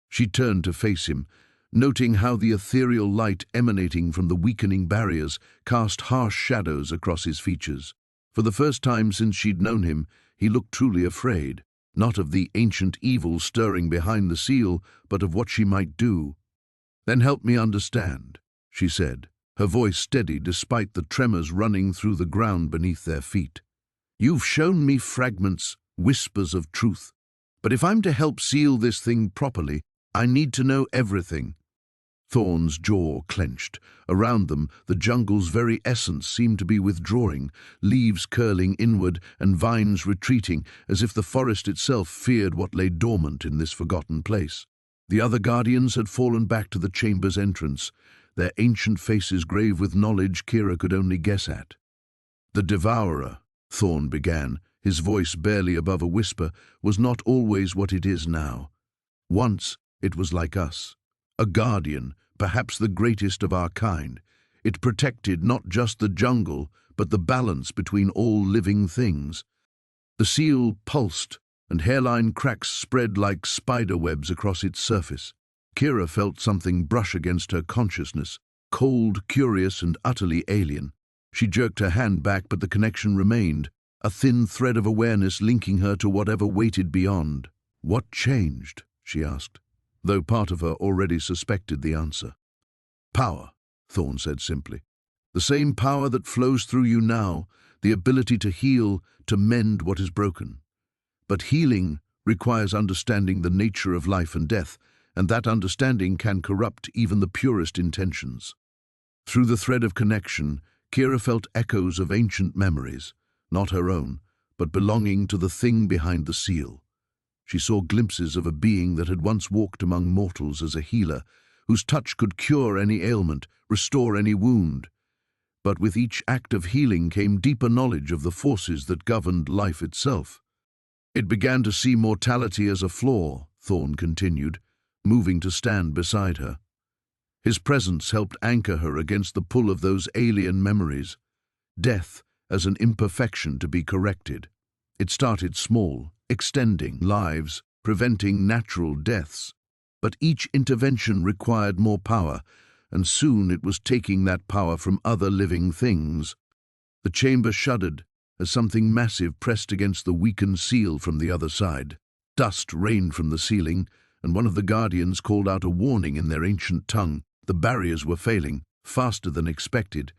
A: She turned to face him, noting how the ethereal light emanating from the weakening barriers cast harsh shadows across his features. For the first time since she'd known him, he looked truly afraid, not of the ancient evil stirring behind the seal, but of what she might do. "Then help me understand," she said, her voice steady despite the tremors running through the ground beneath their feet. "You've shown me fragments, whispers of truth, but if I'm to help seal this thing properly, I need to know everything." Thorn's jaw clenched. Around them, the jungle's very essence seemed to be withdrawing, leaves curling inward and vines retreating, as if the forest itself feared what lay dormant in this forgotten place. The other guardians had fallen back to the chamber's entrance, their ancient faces grave with knowledge Kira could only guess at. "The Devourer," Thorn began, his voice barely above a whisper, "was not always what it is now. Once, it was like us. A guardian, perhaps the greatest of our kind. It protected not just the jungle, but the balance between all living things." The seal pulsed, and hairline cracks spread like spider webs across its surface. Kira felt something brush against her consciousness, cold, curious, and utterly alien. She jerked her hand back, but the connection remained, a thin thread of awareness linking her to whatever waited beyond. "What changed?" she asked, though part of her already suspected the answer. "Power," Thorn said simply. "The same power that flows through you now, the ability to heal, to mend what is broken. But healing requires understanding the nature of life and death, and that understanding can corrupt even the purest intentions." Through the thread of connection, Kira felt echoes of ancient memories, not her own, but belonging to the thing behind the seal. She saw glimpses of a being that had once walked among mortals as a healer, whose touch could cure any ailment, restore any wound. But with each act of healing came deeper knowledge of the forces that governed life itself. "It began to see mortality as a flaw," Thorn continued, moving to stand beside her. His presence helped anchor her against the pull of those alien memories. Death as an imperfection to be corrected. It started small, extending lives, preventing natural deaths. But each intervention required more power, and soon it was taking that power from other living things. The chamber shuddered as something massive pressed against the weakened seal from the other side. Dust rained from the ceiling, and one of the guardians called out a warning in their ancient tongue. The barriers were failing, faster than expected.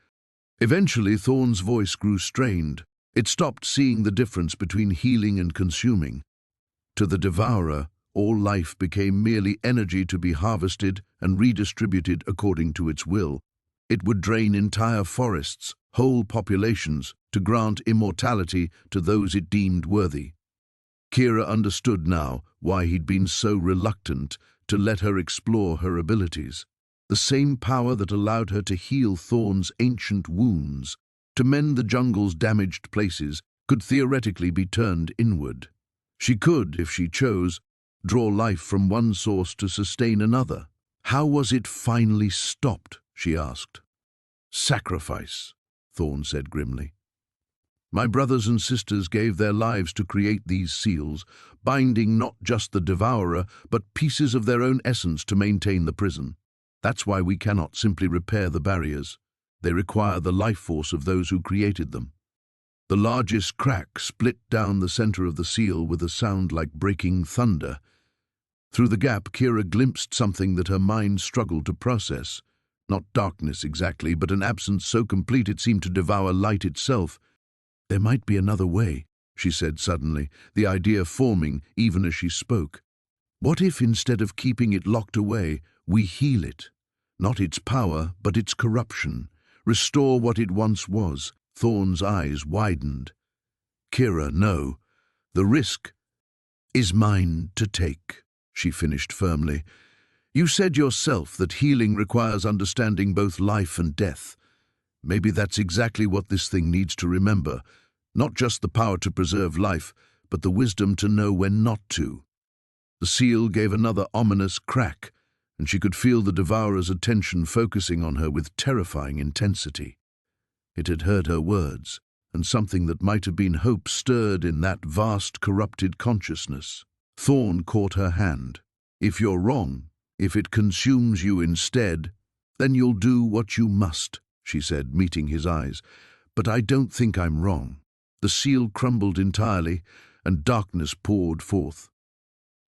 A: Eventually, Thorn's voice grew strained. It stopped seeing the difference between healing and consuming. To the devourer, all life became merely energy to be harvested and redistributed according to its will. It would drain entire forests, whole populations, to grant immortality to those it deemed worthy. Kira understood now why he'd been so reluctant to let her explore her abilities. The same power that allowed her to heal Thorn's ancient wounds, to mend the jungle's damaged places, could theoretically be turned inward. She could, if she chose, draw life from one source to sustain another. How was it finally stopped, she asked. Sacrifice, Thorn said grimly. My brothers and sisters gave their lives to create these seals, binding not just the devourer, but pieces of their own essence to maintain the prison. That's why we cannot simply repair the barriers. They require the life force of those who created them. The largest crack split down the center of the seal with a sound like breaking thunder. Through the gap, Kira glimpsed something that her mind struggled to process. Not darkness exactly, but an absence so complete it seemed to devour light itself. There might be another way, she said suddenly, the idea forming even as she spoke. What if, instead of keeping it locked away, we heal it? Not its power, but its corruption. Restore what it once was. Thorn's eyes widened. Kira, no. The risk is mine to take, she finished firmly. You said yourself that healing requires understanding both life and death. Maybe that's exactly what this thing needs to remember. Not just the power to preserve life, but the wisdom to know when not to. The seal gave another ominous crack, and she could feel the devourer's attention focusing on her with terrifying intensity. It had heard her words, and something that might have been hope stirred in that vast, corrupted consciousness. Thorn caught her hand. If you're wrong, if it consumes you instead, then you'll do what you must, she said, meeting his eyes. But I don't think I'm wrong. The seal crumbled entirely, and darkness poured forth.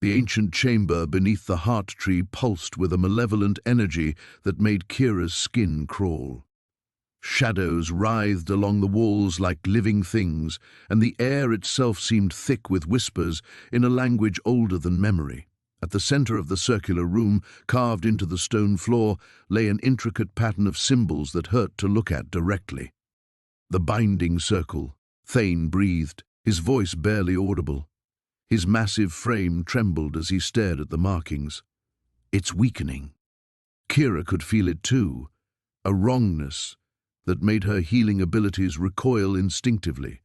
A: The ancient chamber beneath the heart tree pulsed with a malevolent energy that made Kira's skin crawl. Shadows writhed along the walls like living things, and the air itself seemed thick with whispers in a language older than memory. At the center of the circular room, carved into the stone floor, lay an intricate pattern of symbols that hurt to look at directly. The binding circle. Thane breathed, his voice barely audible. His massive frame trembled as he stared at the markings. It's weakening. Kira could feel it too, a wrongness that made her healing abilities recoil instinctively.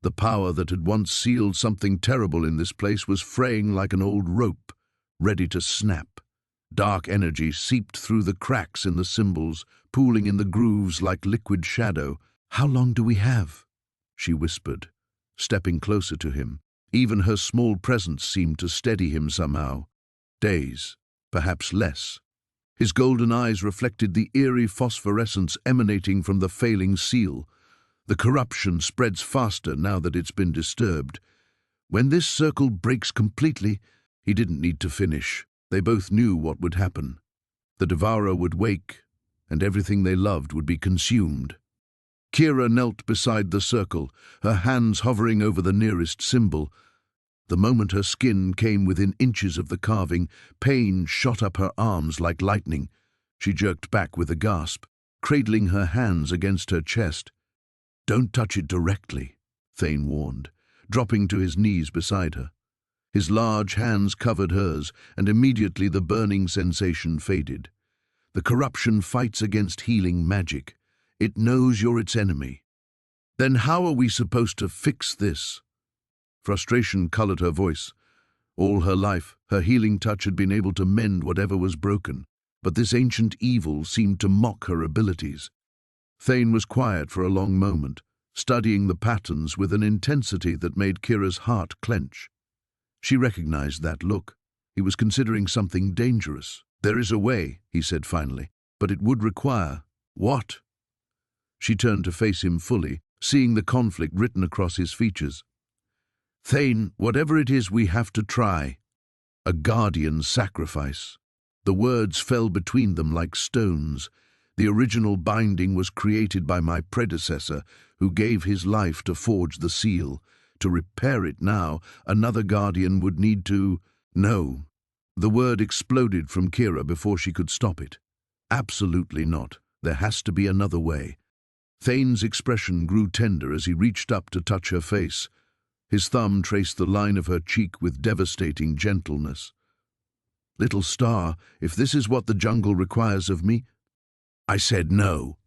A: The power that had once sealed something terrible in this place was fraying like an old rope, ready to snap. Dark energy seeped through the cracks in the symbols, pooling in the grooves like liquid shadow. How long do we have? She whispered, stepping closer to him. Even her small presence seemed to steady him somehow. Days, perhaps less. His golden eyes reflected the eerie phosphorescence emanating from the failing seal. The corruption spreads faster now that it's been disturbed. When this circle breaks completely, he didn't need to finish. They both knew what would happen. The devourer would wake, and everything they loved would be consumed. Kira knelt beside the circle, her hands hovering over the nearest symbol. The moment her skin came within inches of the carving, pain shot up her arms like lightning. She jerked back with a gasp, cradling her hands against her chest. Don't touch it directly, Thane warned, dropping to his knees beside her. His large hands covered hers, and immediately the burning sensation faded. The corruption fights against healing magic. It knows you're its enemy. Then how are we supposed to fix this? Frustration colored her voice. All her life, her healing touch had been able to mend whatever was broken, but this ancient evil seemed to mock her abilities. Thane was quiet for a long moment, studying the patterns with an intensity that made Kira's heart clench. She recognized that look. He was considering something dangerous. There is a way, he said finally, but it would require... What? She turned to face him fully, seeing the conflict written across his features. Thane, whatever it is, we have to try. A guardian sacrifice. The words fell between them like stones. The original binding was created by my predecessor, who gave his life to forge the seal. To repair it now, another guardian would need to... No. The word exploded from Kira before she could stop it. Absolutely not. There has to be another way. Thane's expression grew tender as he reached up to touch her face. His thumb traced the line of her cheek with devastating gentleness. "Little star, if this is what the jungle requires of me..." I said no.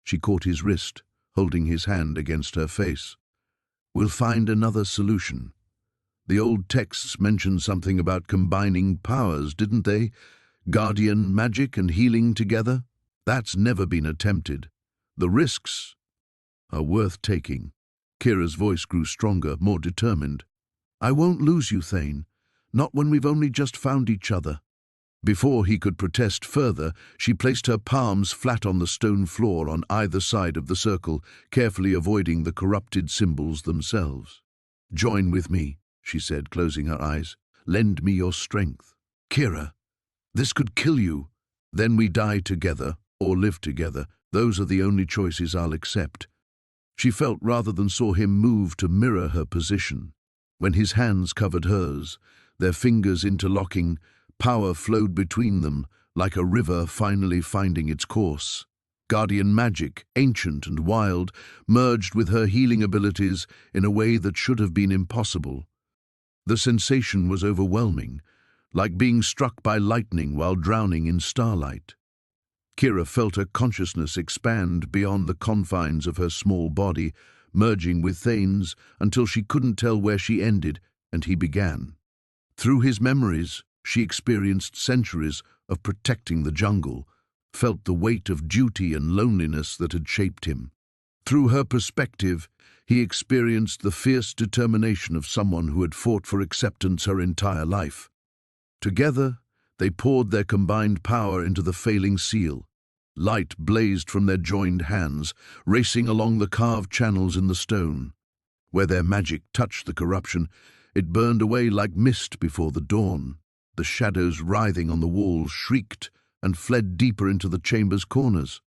A: She caught his wrist, holding his hand against her face. "We'll find another solution. The old texts mentioned something about combining powers, didn't they? Guardian magic and healing together? That's never been attempted. The risks are worth taking." Kira's voice grew stronger, more determined. "I won't lose you, Thane. Not when we've only just found each other." Before he could protest further, she placed her palms flat on the stone floor on either side of the circle, carefully avoiding the corrupted symbols themselves. "Join with me," she said, closing her eyes. "Lend me your strength. Kira, this could kill you. Then we die together, or live together. Those are the only choices I'll accept." She felt rather than saw him move to mirror her position. When his hands covered hers, their fingers interlocking, power flowed between them, like a river finally finding its course. Guardian magic, ancient and wild, merged with her healing abilities in a way that should have been impossible. The sensation was overwhelming, like being struck by lightning while drowning in starlight. Kira felt her consciousness expand beyond the confines of her small body, merging with Thane's until she couldn't tell where she ended and he began. Through his memories, she experienced centuries of protecting the jungle, felt the weight of duty and loneliness that had shaped him. Through her perspective, he experienced the fierce determination of someone who had fought for acceptance her entire life. Together, they poured their combined power into the failing seal. Light blazed from their joined hands, racing along the carved channels in the stone. Where their magic touched the corruption, it burned away like mist before the dawn. The shadows writhing on the walls shrieked and fled deeper into the chamber's corners.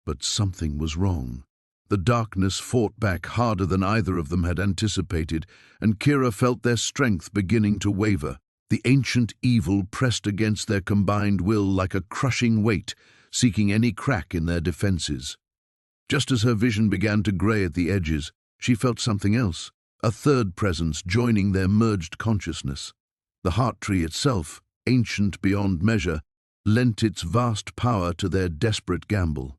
A: But something was wrong. The darkness fought back harder than either of them had anticipated, and Kira felt their strength beginning to waver. The ancient evil pressed against their combined will like a crushing weight, seeking any crack in their defenses. Just as her vision began to grey at the edges, she felt something else, a third presence joining their merged consciousness. The heart tree itself, ancient beyond measure, lent its vast power to their desperate gamble.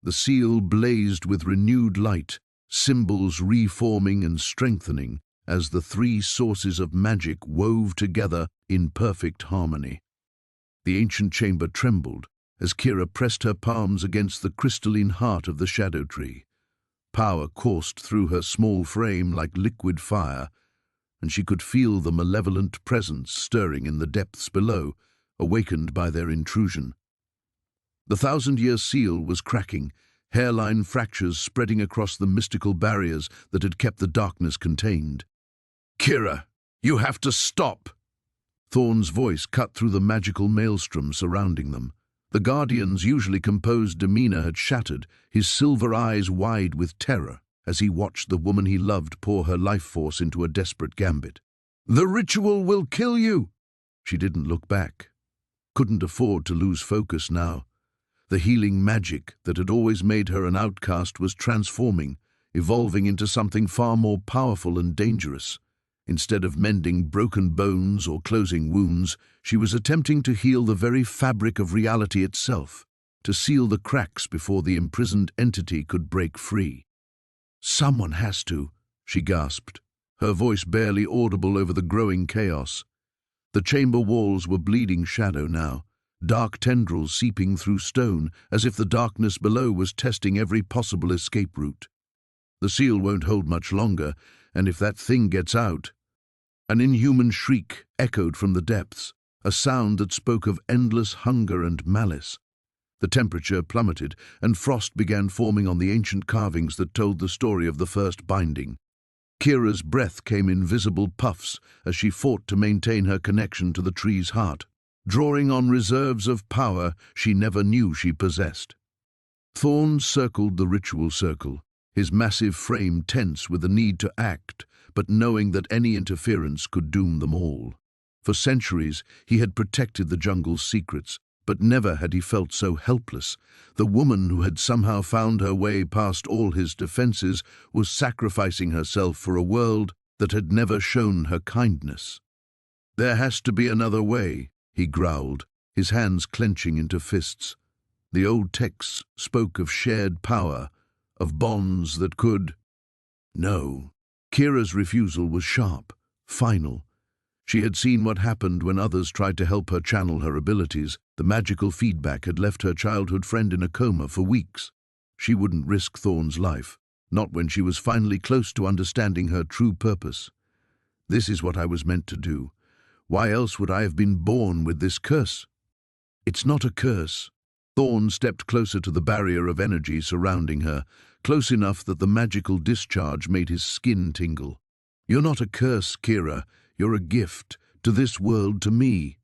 A: The seal blazed with renewed light, symbols reforming and strengthening as the three sources of magic wove together in perfect harmony. The ancient chamber trembled as Kira pressed her palms against the crystalline heart of the shadow tree. Power coursed through her small frame like liquid fire, and she could feel the malevolent presence stirring in the depths below, awakened by their intrusion. The thousand-year seal was cracking, hairline fractures spreading across the mystical barriers that had kept the darkness contained. "Kira, you have to stop!" Thorn's voice cut through the magical maelstrom surrounding them. The Guardian's usually composed demeanor had shattered, his silver eyes wide with terror as he watched the woman he loved pour her life force into a desperate gambit. "The ritual will kill you!" She didn't look back. Couldn't afford to lose focus now. The healing magic that had always made her an outcast was transforming, evolving into something far more powerful and dangerous. Instead of mending broken bones or closing wounds, she was attempting to heal the very fabric of reality itself, to seal the cracks before the imprisoned entity could break free. "Someone has to," she gasped, her voice barely audible over the growing chaos. The chamber walls were bleeding shadow now, dark tendrils seeping through stone as if the darkness below was testing every possible escape route. "The seal won't hold much longer, and if that thing gets out..." An inhuman shriek echoed from the depths, a sound that spoke of endless hunger and malice. The temperature plummeted, and frost began forming on the ancient carvings that told the story of the first binding. Kira's breath came in visible puffs as she fought to maintain her connection to the tree's heart, drawing on reserves of power she never knew she possessed. Thorn circled the ritual circle, his massive frame tense with the need to act, but knowing that any interference could doom them all. For centuries, he had protected the jungle's secrets, but never had he felt so helpless. The woman who had somehow found her way past all his defenses was sacrificing herself for a world that had never shown her kindness. "There has to be another way," he growled, his hands clenching into fists. The old texts spoke of shared power, of bonds that could... No. Kira's refusal was sharp, final. She had seen what happened when others tried to help her channel her abilities. The magical feedback had left her childhood friend in a coma for weeks. She wouldn't risk Thorn's life, not when she was finally close to understanding her true purpose. "This is what I was meant to do. Why else would I have been born with this curse?" "It's not a curse." Thorn stepped closer to the barrier of energy surrounding her, close enough that the magical discharge made his skin tingle. "You're not a curse, Kira. You're a gift, to this world, to me."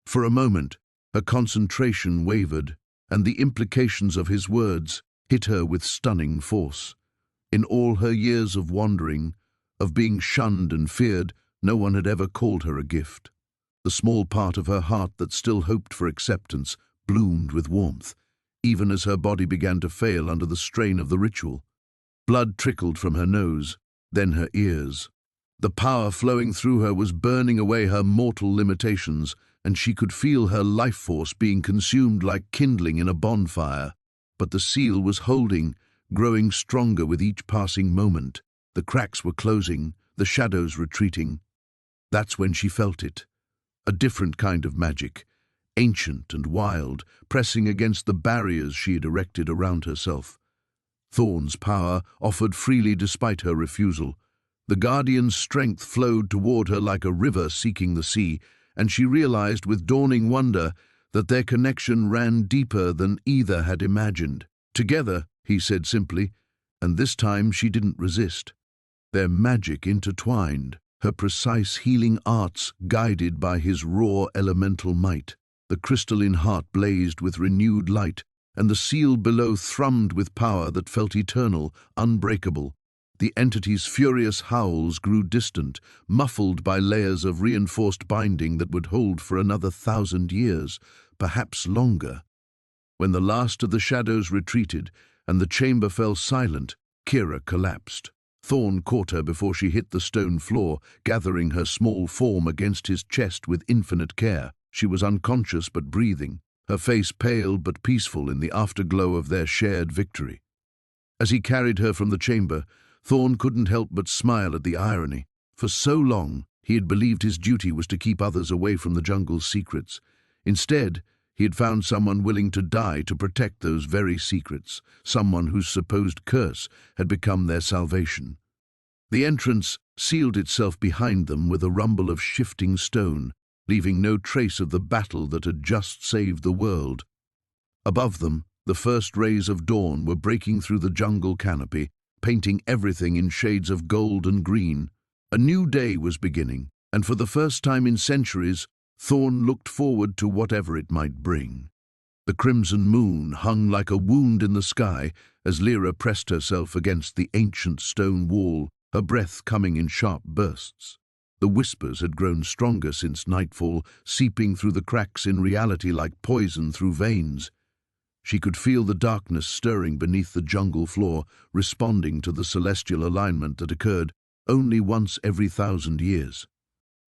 A: For a moment, her concentration wavered, and the implications of his words hit her with stunning force. In all her years of wandering, of being shunned and feared, no one had ever called her a gift. The small part of her heart that still hoped for acceptance bloomed with warmth, even as her body began to fail under the strain of the ritual. Blood trickled from her nose, then her ears. The power flowing through her was burning away her mortal limitations, and she could feel her life force being consumed like kindling in a bonfire. But the seal was holding, growing stronger with each passing moment. The cracks were closing, the shadows retreating. That's when she felt it. A different kind of magic, ancient and wild, pressing against the barriers she had erected around herself. Thorn's power offered freely despite her refusal. The Guardian's strength flowed toward her like a river seeking the sea, and she realized with dawning wonder that their connection ran deeper than either had imagined. "Together," he said simply, and this time she didn't resist. Their magic intertwined, her precise healing arts guided by his raw elemental might. The crystalline heart blazed with renewed light, and the seal below thrummed with power that felt eternal, unbreakable. The entity's furious howls grew distant, muffled by layers of reinforced binding that would hold for another 1,000 years, perhaps longer. When the last of the shadows retreated and the chamber fell silent, Kira collapsed. Thorn caught her before she hit the stone floor, gathering her small form against his chest with infinite care. She was unconscious but breathing, her face pale but peaceful in the afterglow of their shared victory. As he carried her from the chamber, Thorn couldn't help but smile at the irony. For so long, he had believed his duty was to keep others away from the jungle's secrets. Instead, he had found someone willing to die to protect those very secrets, someone whose supposed curse had become their salvation. The entrance sealed itself behind them with a rumble of shifting stone, leaving no trace of the battle that had just saved the world. Above them, the first rays of dawn were breaking through the jungle canopy, painting everything in shades of gold and green. A new day was beginning, and for the first time in centuries, Thorn looked forward to whatever it might bring. The crimson moon hung like a wound in the sky as Lyra pressed herself against the ancient stone wall, her breath coming in sharp bursts. The whispers had grown stronger since nightfall, seeping through the cracks in reality like poison through veins. She could feel the darkness stirring beneath the jungle floor, responding to the celestial alignment that occurred only once every 1,000 years.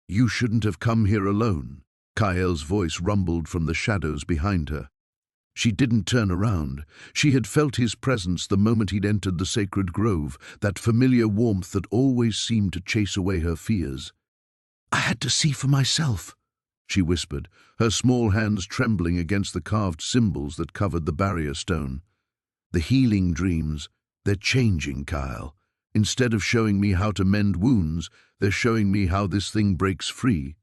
A: "You shouldn't have come here alone," Kael's voice rumbled from the shadows behind her. She didn't turn around. She had felt his presence the moment he'd entered the sacred grove, that familiar warmth that always seemed to chase away her fears. "I had to see for myself," she whispered, her small hands trembling against the carved symbols that covered the barrier stone. "The healing dreams, they're changing, Kael. Instead of showing me how to mend wounds, they're showing me how this thing breaks free."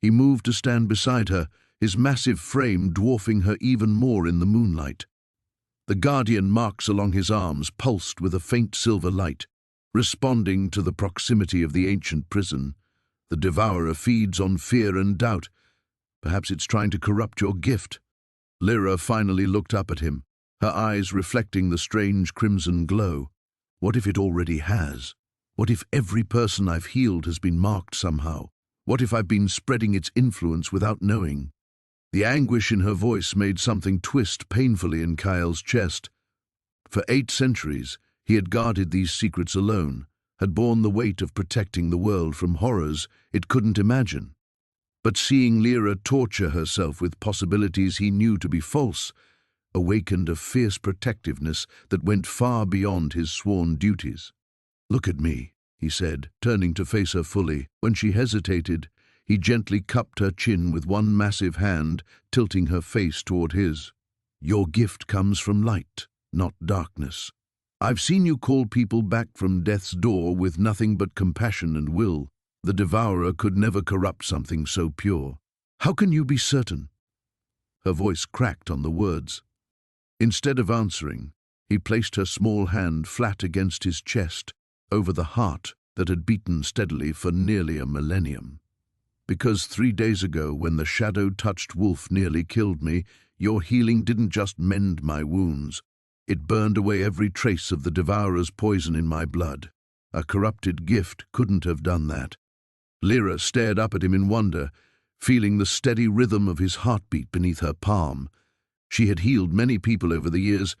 A: He moved to stand beside her, his massive frame dwarfing her even more in the moonlight. The guardian marks along his arms pulsed with a faint silver light, responding to the proximity of the ancient prison. "The devourer feeds on fear and doubt. Perhaps it's trying to corrupt your gift." Lyra finally looked up at him, her eyes reflecting the strange crimson glow. What if it already has? What if every person I've healed has been marked somehow? What if I've been spreading its influence without knowing? The anguish in her voice made something twist painfully in Kyle's chest. For 8 centuries, he had guarded these secrets alone, had borne the weight of protecting the world from horrors it couldn't imagine. But seeing Lyra torture herself with possibilities he knew to be false awakened a fierce protectiveness that went far beyond his sworn duties. "Look at me," he said, turning to face her fully. When she hesitated, he gently cupped her chin with one massive hand, tilting her face toward his. "Your gift comes from light, not darkness. I've seen you call people back from death's door with nothing but compassion and will. The Devourer could never corrupt something so pure. How can you be certain?" Her voice cracked on the words. Instead of answering, he placed her small hand flat against his chest, over the heart that had beaten steadily for nearly a millennium. "Because 3 days ago, when the shadow-touched wolf nearly killed me, your healing didn't just mend my wounds. It burned away every trace of the Devourer's poison in my blood. A corrupted gift couldn't have done that." Lyra stared up at him in wonder, feeling the steady rhythm of his heartbeat beneath her palm. She had healed many people over the years,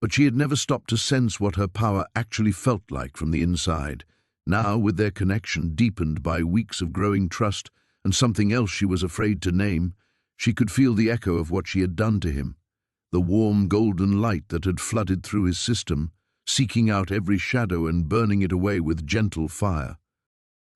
A: but she had never stopped to sense what her power actually felt like from the inside. Now, with their connection deepened by weeks of growing trust and something else she was afraid to name, she could feel the echo of what she had done to him. The warm golden light that had flooded through his system, seeking out every shadow and burning it away with gentle fire.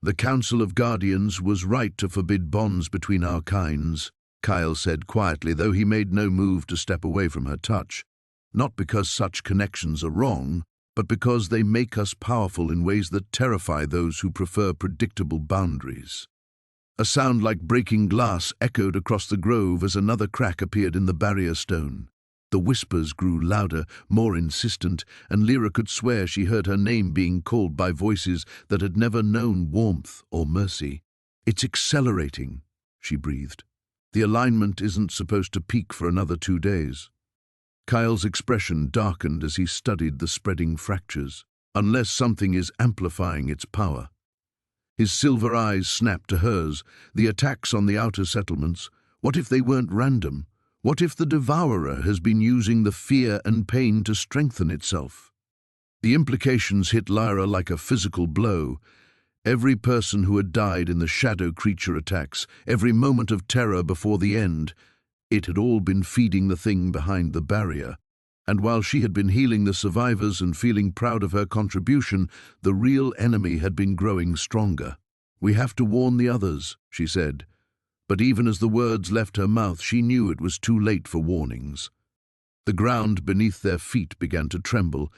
A: "The Council of Guardians was right to forbid bonds between our kinds," Kyle said quietly, though he made no move to step away from her touch. "Not because such connections are wrong, but because they make us powerful in ways that terrify those who prefer predictable boundaries." A sound like breaking glass echoed across the grove as another crack appeared in the barrier stone. The whispers grew louder, more insistent, and Lyra could swear she heard her name being called by voices that had never known warmth or mercy. "It's accelerating," she breathed. "The alignment isn't supposed to peak for another 2 days." Kyle's expression darkened as he studied the spreading fractures. "Unless something is amplifying its power." His silver eyes snapped to hers. "The attacks on the outer settlements, what if they weren't random? What if the Devourer has been using the fear and pain to strengthen itself?" The implications hit Lyra like a physical blow. Every person who had died in the shadow creature attacks, every moment of terror before the end, it had all been feeding the thing behind the barrier. And while she had been healing the survivors and feeling proud of her contribution, the real enemy had been growing stronger. "We have to warn the others," she said. But even as the words left her mouth, she knew it was too late for warnings. The ground beneath their feet began to tremble,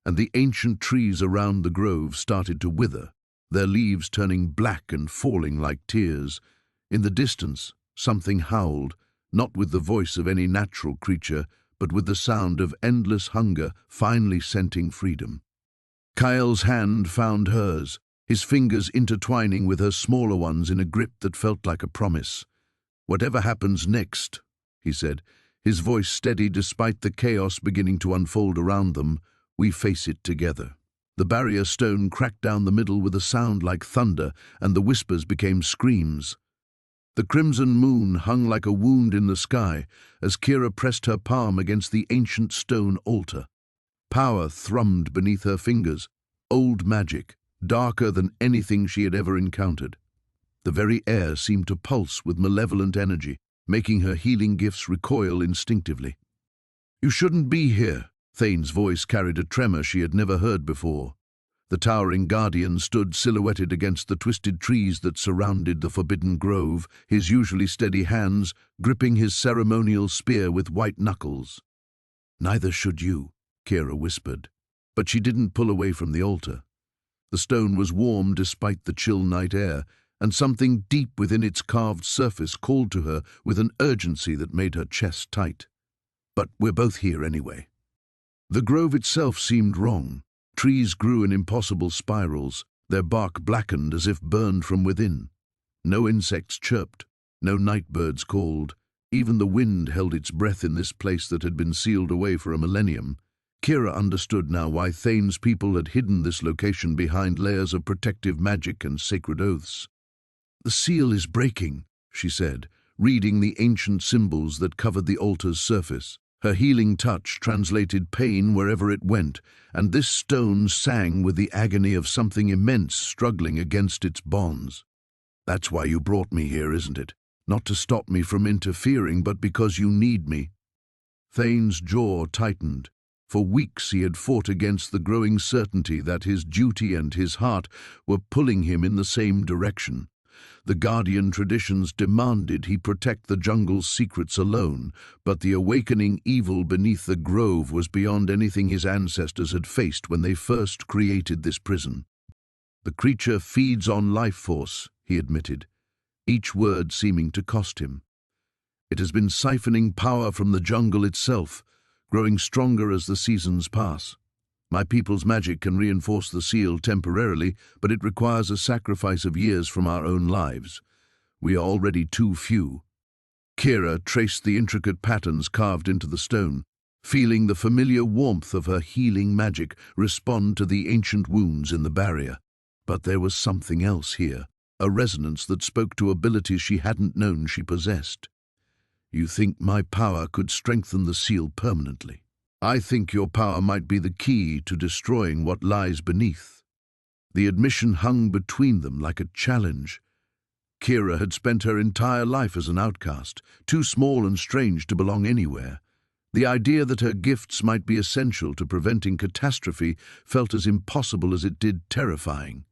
A: and the ancient trees around the grove started to wither, their leaves turning black and falling like tears. In the distance, something howled, not with the voice of any natural creature, but with the sound of endless hunger finally scenting freedom. Kyle's hand found hers, his fingers intertwining with her smaller ones in a grip that felt like a promise. "Whatever happens next," he said, his voice steady despite the chaos beginning to unfold around them, "we face it together." The barrier stone cracked down the middle with a sound like thunder, and the whispers became screams. The crimson moon hung like a wound in the sky as Kira pressed her palm against the ancient stone altar. Power thrummed beneath her fingers, old magic, darker than anything she had ever encountered. The very air seemed to pulse with malevolent energy, making her healing gifts recoil instinctively. "You shouldn't be here." Thane's voice carried a tremor she had never heard before. The towering guardian stood silhouetted against the twisted trees that surrounded the forbidden grove, his usually steady hands gripping his ceremonial spear with white knuckles. "Neither should you," Kira whispered, but she didn't pull away from the altar. The stone was warm despite the chill night air, and something deep within its carved surface called to her with an urgency that made her chest tight. "But we're both here anyway." The grove itself seemed wrong. Trees grew in impossible spirals, their bark blackened as if burned from within. No insects chirped, no night birds called, Even the wind held its breath in this place that had been sealed away for a millennium. Kira understood now why Thane's people had hidden this location behind layers of protective magic and sacred oaths. "The seal is breaking," she said, reading the ancient symbols that covered the altar's surface. Her healing touch translated pain wherever it went, and this stone sang with the agony of something immense struggling against its bonds. "That's why you brought me here, isn't it? Not to stop me from interfering, but because you need me." Thane's jaw tightened. For weeks he had fought against the growing certainty that his duty and his heart were pulling him in the same direction. The Guardian traditions demanded he protect the jungle's secrets alone, but the awakening evil beneath the grove was beyond anything his ancestors had faced when they first created this prison. "The creature feeds on life force," he admitted, each word seeming to cost him. "It has been siphoning power from the jungle itself, growing stronger as the seasons pass. My people's magic can reinforce the seal temporarily, but it requires a sacrifice of years from our own lives. We are already too few." Kira traced the intricate patterns carved into the stone, feeling the familiar warmth of her healing magic respond to the ancient wounds in the barrier. But there was something else here, a resonance that spoke to abilities she hadn't known she possessed. "You think my power could strengthen the seal permanently? I think your power might be the key to destroying what lies beneath." The admission hung between them like a challenge. Kira had spent her entire life as an outcast, too small and strange to belong anywhere. The idea that her gifts might be essential to preventing catastrophe felt as impossible as it did terrifying.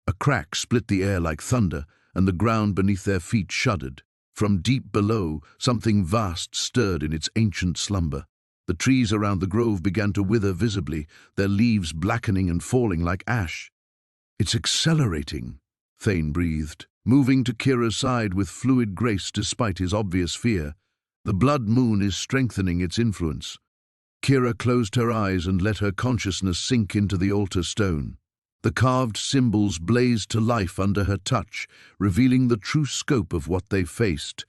A: A crack split the air like thunder, and the ground beneath their feet shuddered. From deep below, something vast stirred in its ancient slumber. The trees around the grove began to wither visibly, their leaves blackening and falling like ash. "It's accelerating," Thane breathed, moving to Kira's side with fluid grace despite his obvious fear. "The blood moon is strengthening its influence." Kira closed her eyes and let her consciousness sink into the altar stone. The carved symbols blazed to life under her touch, revealing the true scope of what they faced.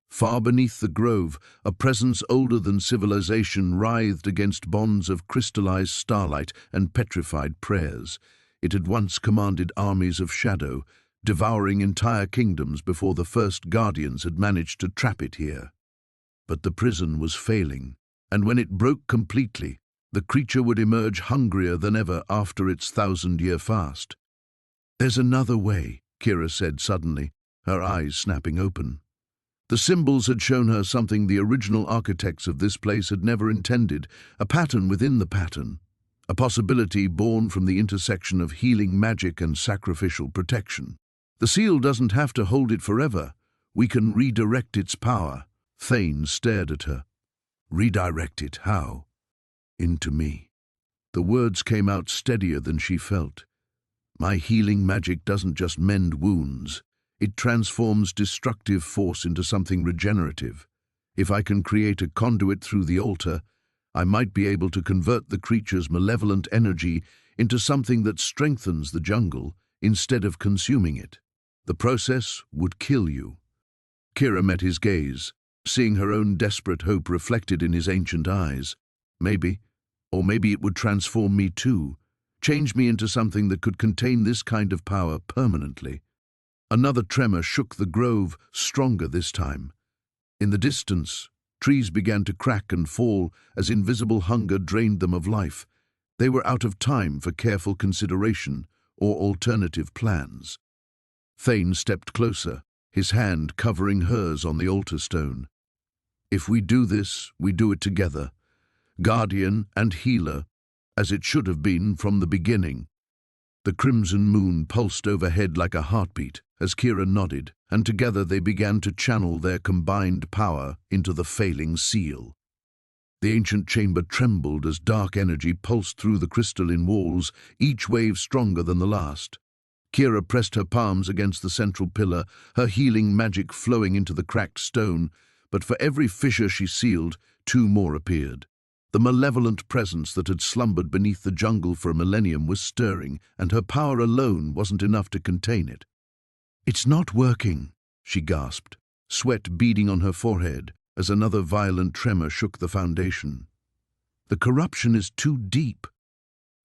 A: Far beneath the grove, a presence older than civilization writhed against bonds of crystallized starlight and petrified prayers. It had once commanded armies of shadow, devouring entire kingdoms before the first guardians had managed to trap it here. But the prison was failing, and when it broke completely, the creature would emerge hungrier than ever after its 1,000-year fast. "There's another way," Kira said suddenly, her eyes snapping open. The symbols had shown her something the original architects of this place had never intended, a pattern within the pattern, a possibility born from the intersection of healing magic and sacrificial protection. "The seal doesn't have to hold it forever. We can redirect its power." Thane stared at her. "Redirect it, how?" "Into me." The words came out steadier than she felt. "My healing magic doesn't just mend wounds. It transforms destructive force into something regenerative. If I can create a conduit through the altar, I might be able to convert the creature's malevolent energy into something that strengthens the jungle instead of consuming it. The process would kill you." Kira met his gaze, seeing her own desperate hope reflected in his ancient eyes. "Maybe, or maybe it would transform me too, change me into something that could contain this kind of power permanently." Another tremor shook the grove, stronger this time. In the distance, trees began to crack and fall as invisible hunger drained them of life. They were out of time for careful consideration or alternative plans. Thane stepped closer, his hand covering hers on the altar stone. "If we do this, we do it together. Guardian and healer, as it should have been from the beginning." The crimson moon pulsed overhead like a heartbeat as Kira nodded, and together they began to channel their combined power into the failing seal. The ancient chamber trembled as dark energy pulsed through the crystalline walls, each wave stronger than the last. Kira pressed her palms against the central pillar, her healing magic flowing into the cracked stone, but for every fissure she sealed, two more appeared. The malevolent presence that had slumbered beneath the jungle for a millennium was stirring, and her power alone wasn't enough to contain it. "It's not working," she gasped. sweat beading on her forehead as another violent tremor shook the foundation. The corruption is too deep.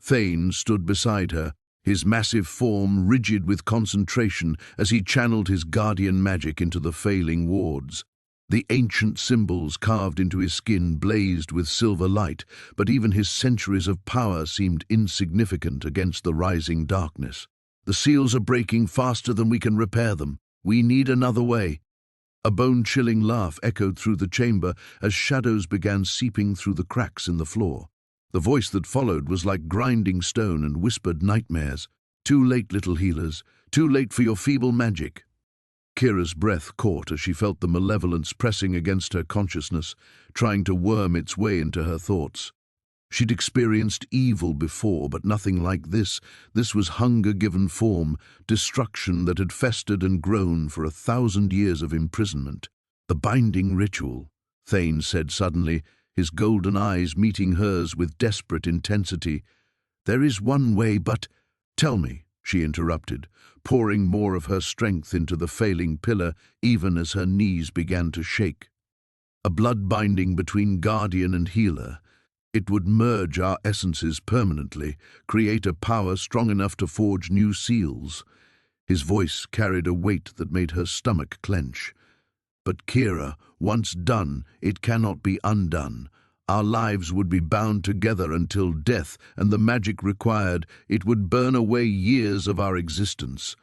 A: Thane stood beside her, his massive form rigid with concentration as he channeled his guardian magic into the failing wards. The ancient symbols carved into his skin blazed with silver light, but even his centuries of power seemed insignificant against the rising darkness. "The seals are breaking faster than we can repair them. We need another way." A bone-chilling laugh echoed through the chamber as shadows began seeping through the cracks in the floor. The voice that followed was like grinding stone and whispered nightmares. "Too late, little healers. Too late for your feeble magic." Kira's breath caught as she felt the malevolence pressing against her consciousness, trying to worm its way into her thoughts. She'd experienced evil before, but nothing like this. This was hunger given form, destruction that had festered and grown for 1,000 years of imprisonment. "The binding ritual," Thane said suddenly, his golden eyes meeting hers with desperate intensity. "There is one way, but—" "Tell me," she interrupted, pouring more of her strength into the failing pillar even as her knees began to shake. "A blood binding between guardian and healer. It would merge our essences permanently, create a power strong enough to forge new seals." His voice carried a weight that made her stomach clench. "But Kira, once done, it cannot be undone. Our lives would be bound together until death, and the magic required, it would burn away years of our existence."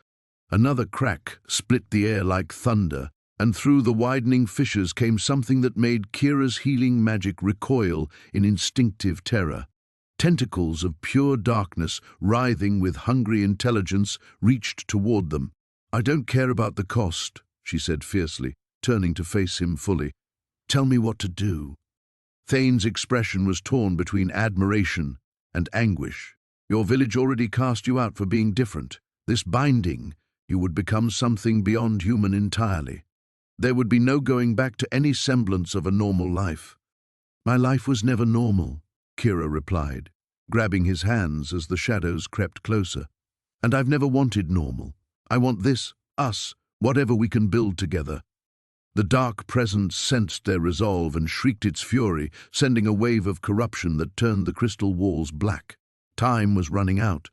A: Another crack split the air like thunder, and through the widening fissures came something that made Kira's healing magic recoil in instinctive terror. Tentacles of pure darkness, writhing with hungry intelligence, reached toward them. "I don't care about the cost," she said fiercely, turning to face him fully. "Tell me what to do." Thane's expression was torn between admiration and anguish. "Your village already cast you out for being different. This binding, you would become something beyond human entirely. There would be no going back to any semblance of a normal life." "My life was never normal," Kira replied, grabbing his hands as the shadows crept closer. "And I've never wanted normal. I want this, us, whatever we can build together." The dark presence sensed their resolve and shrieked its fury, sending a wave of corruption that turned the crystal walls black. Time was running out.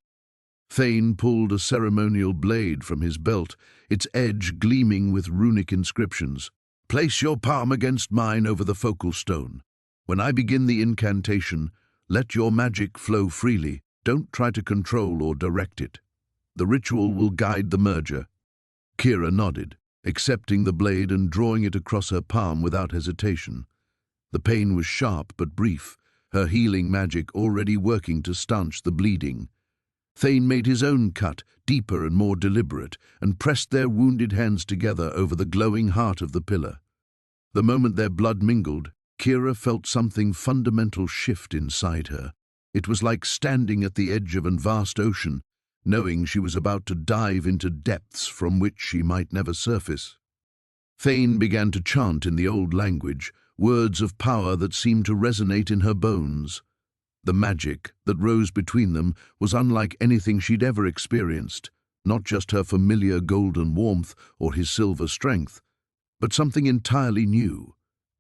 A: Thane pulled a ceremonial blade from his belt, its edge gleaming with runic inscriptions. "Place your palm against mine over the focal stone. When I begin the incantation, let your magic flow freely. Don't try to control or direct it. The ritual will guide the merger." Kira nodded, accepting the blade and drawing it across her palm without hesitation. The pain was sharp but brief, her healing magic already working to stanch the bleeding. Thane made his own cut, deeper and more deliberate, and pressed their wounded hands together over the glowing heart of the pillar. The moment their blood mingled, Kira felt something fundamental shift inside her. It was like standing at the edge of a vast ocean, knowing she was about to dive into depths from which she might never surface. Thane began to chant in the old language, words of power that seemed to resonate in her bones. The magic that rose between them was unlike anything she'd ever experienced, not just her familiar golden warmth or his silver strength, but something entirely new.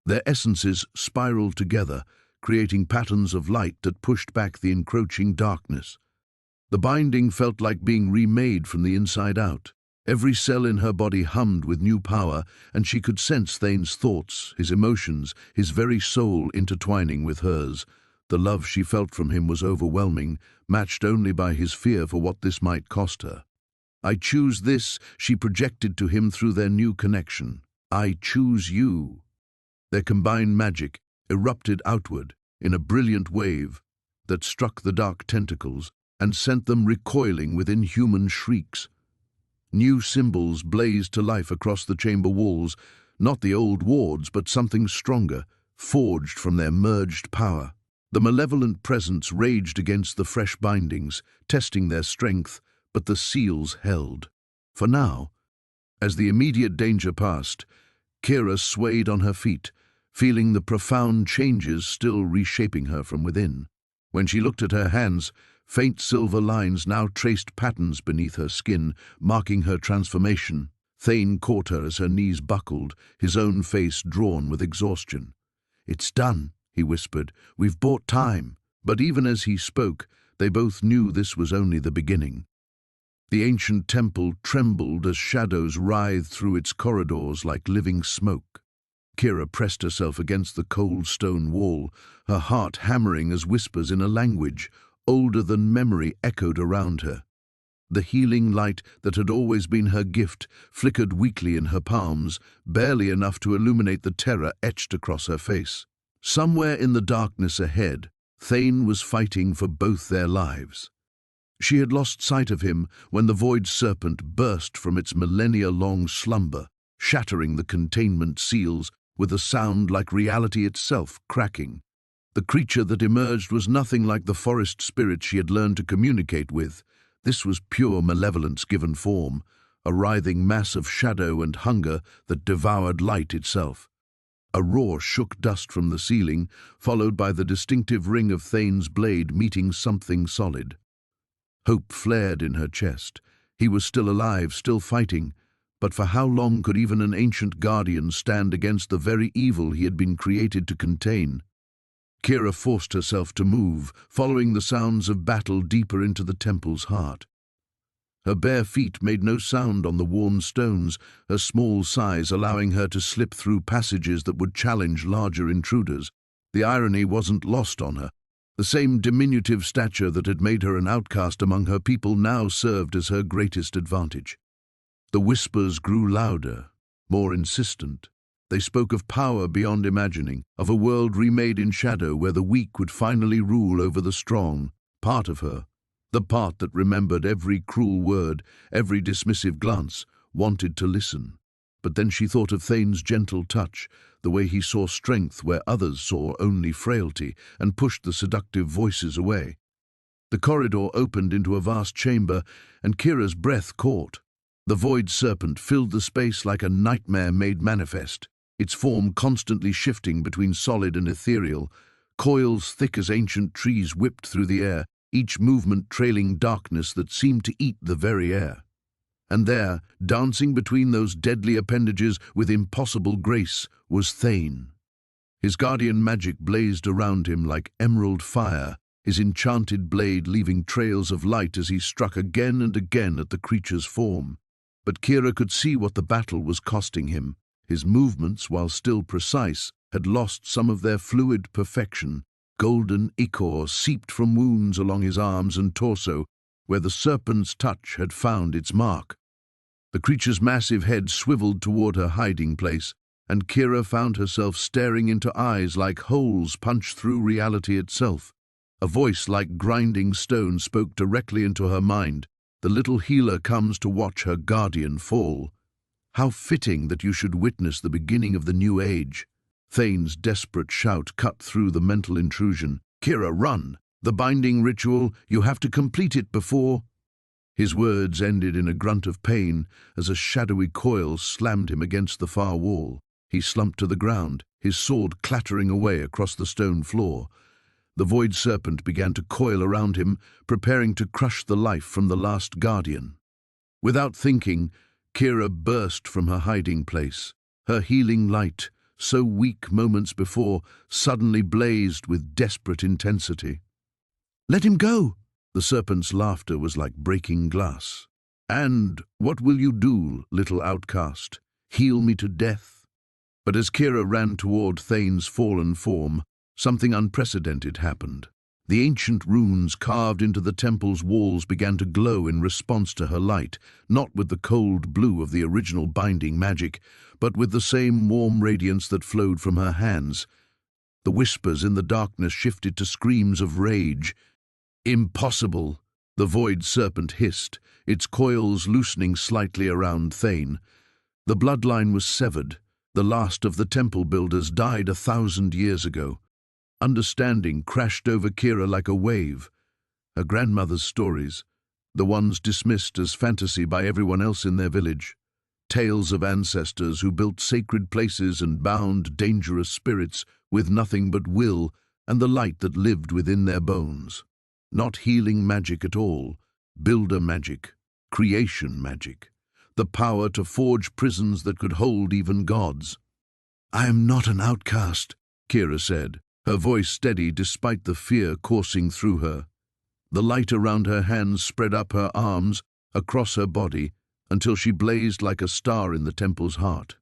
A: Their essences spiraled together, creating patterns of light that pushed back the encroaching darkness. The binding felt like being remade from the inside out. Every cell in her body hummed with new power, and she could sense Thane's thoughts, his emotions, his very soul intertwining with hers. The love she felt from him was overwhelming, matched only by his fear for what this might cost her. "I choose this," she projected to him through their new connection. "I choose you." Their combined magic erupted outward in a brilliant wave that struck the dark tentacles and sent them recoiling with inhuman shrieks. New symbols blazed to life across the chamber walls, not the old wards, but something stronger, forged from their merged power. The malevolent presence raged against the fresh bindings, testing their strength, but the seals held. For now, as the immediate danger passed, Kira swayed on her feet, feeling the profound changes still reshaping her from within. When she looked at her hands, faint silver lines now traced patterns beneath her skin, marking her transformation. Thane caught her as her knees buckled, his own face drawn with exhaustion. "It's done," he whispered. "We've bought time." But even as he spoke, they both knew this was only the beginning. The ancient temple trembled as shadows writhed through its corridors like living smoke. Kira pressed herself against the cold stone wall, her heart hammering as whispers in a language older than memory echoed around her. The healing light that had always been her gift flickered weakly in her palms, barely enough to illuminate the terror etched across her face. Somewhere in the darkness ahead, Thane was fighting for both their lives. She had lost sight of him when the void serpent burst from its millennia-long slumber, shattering the containment seals with a sound like reality itself cracking. The creature that emerged was nothing like the forest spirit she had learned to communicate with. This was pure malevolence given form, a writhing mass of shadow and hunger that devoured light itself. A roar shook dust from the ceiling, followed by the distinctive ring of Thane's blade meeting something solid. Hope flared in her chest. He was still alive, still fighting, but for how long could even an ancient guardian stand against the very evil he had been created to contain? Kira forced herself to move, following the sounds of battle deeper into the temple's heart. Her bare feet made no sound on the worn stones, her small size allowing her to slip through passages that would challenge larger intruders. The irony wasn't lost on her. The same diminutive stature that had made her an outcast among her people now served as her greatest advantage. The whispers grew louder, more insistent. They spoke of power beyond imagining, of a world remade in shadow where the weak would finally rule over the strong. Part of her, the part that remembered every cruel word, every dismissive glance, wanted to listen. But then she thought of Thane's gentle touch, the way he saw strength where others saw only frailty, and pushed the seductive voices away. The corridor opened into a vast chamber, and Kira's breath caught. The void serpent filled the space like a nightmare made manifest, its form constantly shifting between solid and ethereal. Coils thick as ancient trees whipped through the air, each movement trailing darkness that seemed to eat the very air. And there, dancing between those deadly appendages with impossible grace, was Thane. His guardian magic blazed around him like emerald fire, his enchanted blade leaving trails of light as he struck again and again at the creature's form. But Kira could see what the battle was costing him. His movements, while still precise, had lost some of their fluid perfection. Golden ichor seeped from wounds along his arms and torso, where the serpent's touch had found its mark. The creature's massive head swiveled toward her hiding place, and Kira found herself staring into eyes like holes punched through reality itself. A voice like grinding stone spoke directly into her mind. "The little healer comes to watch her guardian fall. How fitting that you should witness the beginning of the new age." Thane's desperate shout cut through the mental intrusion. "Kira, run! The binding ritual, you have to complete it before—" His words ended in a grunt of pain as a shadowy coil slammed him against the far wall. He slumped to the ground, his sword clattering away across the stone floor. The void serpent began to coil around him, preparing to crush the life from the last guardian. Without thinking, Kira burst from her hiding place. Her healing light, so weak moments before, suddenly blazed with desperate intensity. "Let him go!" The serpent's laughter was like breaking glass. "And what will you do, little outcast? Heal me to death?" But as Kira ran toward Thane's fallen form, something unprecedented happened. The ancient runes carved into the temple's walls began to glow in response to her light, not with the cold blue of the original binding magic, but with the same warm radiance that flowed from her hands. The whispers in the darkness shifted to screams of rage. "Impossible!" the void serpent hissed, its coils loosening slightly around Thane. The bloodline was severed. The last of the temple builders died 1,000 years ago. Understanding crashed over Kira like a wave. Her grandmother's stories, the ones dismissed as fantasy by everyone else in their village. Tales of ancestors who built sacred places and bound dangerous spirits with nothing but will and the light that lived within their bones. Not healing magic at all, builder magic, creation magic. the power to forge prisons that could hold even gods. "I am not an outcast," Kira said, her voice steady despite the fear coursing through her. The light around her hands spread up her arms, across her body, until she blazed like a star in the temple's heart.